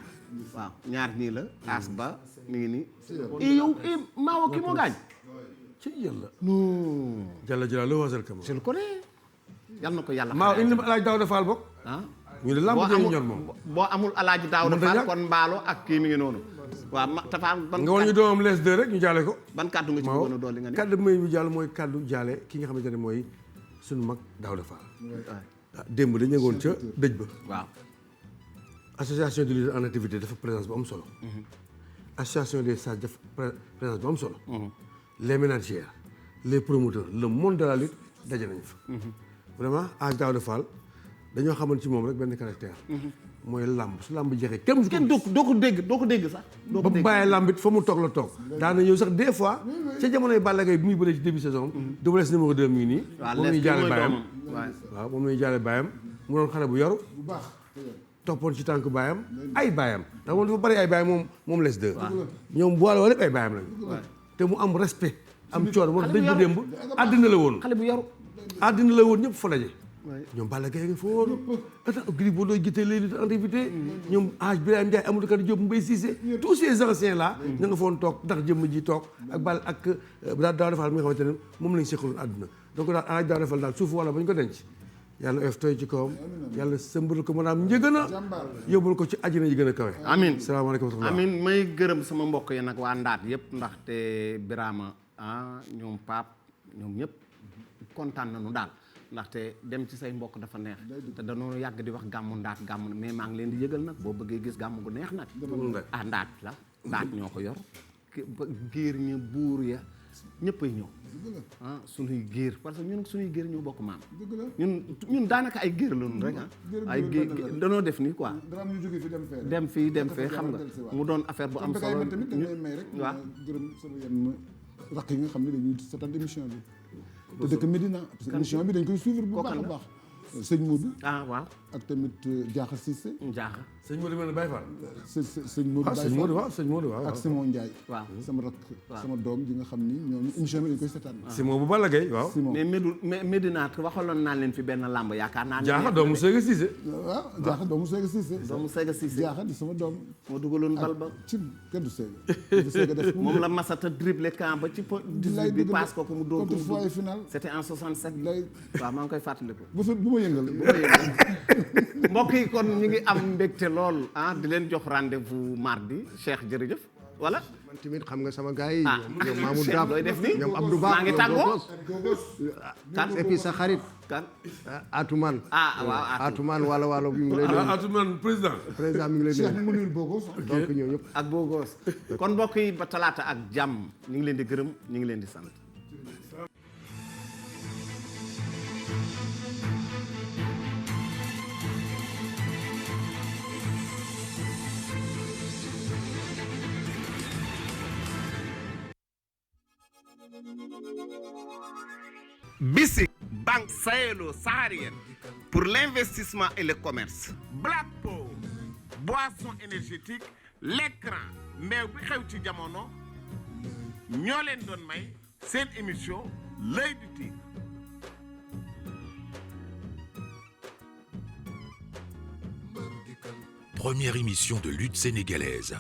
B: waaw ñaar ñii la Asba mi ngi nii yow Maawo kii moo gaañ
D: ci yàlla
B: non
D: jalla jalla loo wasal kam
B: je le connais yal na ko yàlla
D: maa indi Alaaji Daawda Fall bokk ñu ne lamb jëy ñor moom
B: boo amul Alaaji Daawda Fall kon Mbaalo ak kii mi ngi noonu waaw Tafa ban
D: nga war ñu doomam les deux rek ñu jaale ko
B: ban kàddu nga ci bëggoon a dolli nga ni
D: kàddu may bu jàll mooy kàddu jaale ki nga xamante ne mooy suñu mag Daawda Fall démb dañu ñëwoon ca dëj ba
B: waaw
D: association de leaders en activité dafa présence bu am solo association des sages dafa présence bu am solo les ménagères les promoteurs le monde de la lutte daje nañ fa vraiment Hadj Daouda Fall dañoo xamoon ci moom rek benn caractère mooy làmb su làmb jeexee kenn
B: doo ko dégg sax
D: ba bàyyee làmb it fa mu toog la toog daana ñëw sax des fois ca jamonoy Balla Gaye bi muy bëree ci début saison Double Less numéro 2 mi ngi nii moom lañuy jaale baayam waaw moom lañuy jaale baayam mu doon xale bu yaru toppoon ci tànk baayam ay baayam ndax moom dafa bari ay baayam moom Les 2 ñoom boole wala lépp ay baayam lañu te mu am respect am coono moo tax dañ bu démb àddina la woon
B: xale bu yaru
D: àddina la woon ñëpp fa daje ñoom Balla Gaye nga fa woon attends Gris Bordeaux jiite les luttes en activité ñoom Hadj Birahim Ndiaye Amadou Kane Diop Mbaye Cissé tous ces anciens là ña nga fa woon toog ndax jëmm ji toog ak Balla ak Daouda Fall mi nga xamante ne moom lañ seqaloon àdduna donc daal Hadj Daouda Fall daal suuf wala ba ñu ko denc yàlla oyof tooy ci kawam yàlla sëmbal ko maanaam njëgën a yóbbul ko ci àjjana yi gën a kawe
B: amiin
D: salaamaaleykum wa rahmatulah
B: amiin may gërëm sama mbokk yi nag waa Ndaat yëpp ndaxte Birama ñoom Pape ñoom ñëpp kontaan nañu daal ndaxte dem ci say mbokk dafa neex te dañoo yàgg di wax gàmmu Ndaat gàmmu mais maa ngi leen di yëgal nag boo bëggee gis gàmmu gu neex nag Ndaat la Ndaat ñoo ko yor giir ña buur ya ñëppay ñëw suñuy géer parce que ñun suñuy géer ñoo bokk maam ñun daanaka ay géer lañu rek ay géer danoo def nii quoi dem fii dem fee xam nga mu doon affaire bu am solo
C: tamit dañuy may rek waaw gërëm sama yenn rakk yi nga xam ne dañuy seetaan émission bi te dëkk Médina parce que émission bi dañ koy suivre bu baax a baax sëñ Modou
B: waaw
C: ak tamit Diakha Cissé
D: sëñ Modou mel ne Baye Fall
C: sëñ Modou Baye Fall
D: sëñ Modou waaw
C: ak Simon Ndiaye
B: waaw
C: sama rakk sama doom ji nga xam ni ñooñu émission bi dañ koy seetaan
D: Simon bu Balla Gaye waaw
B: mais Médina waxaloon naa leen fi benn lamb yaakaar naa
D: Diakha doomu Sega Cissé
C: waaw Diakha doomu Sega Cissé Diakha di sama doom
B: moo dugaloon bal ba
C: ci kenn du Sega def
B: moom la masata dribble camp ba ci 18 bi passe ko mu doon
C: contre fois final
B: c'était en 67 waaw maa ngi koy fàttaliku
C: bu ma yëngal
B: mbokk yi kon ñu ngi am mbégte lool di leen jox rendez-vous mardi Cheikh jërëjëf voilà
F: man tamit xam nga sama gars yi ñoom Mamoud Daf
B: looy def ni
F: ñoom Abdou Ba
B: maa ngi tàggoo
F: kan et puis sa xarit
B: kan
F: Atoumane
B: waaw
F: Atoumane wala bi mu lay
D: Atoumane président
F: mi ngi lay
C: Cheikh mu nuyul Bogos
F: donc ñoo ñëpp
B: ak Bogos kon mbokk yi ba talaata ak jàmm ñu ngi leen di gërëm ñu ngi leen di sant BICIC, Banque Sahélo-Saharienne, pour l'investissement et le commerce. Black Power, boisson énergétique, l'écran, meew bi xew ci jamono ñoo leen doon may seen émission L'Œil du Tigre.
Q: Première émission de lutte sénégalaise.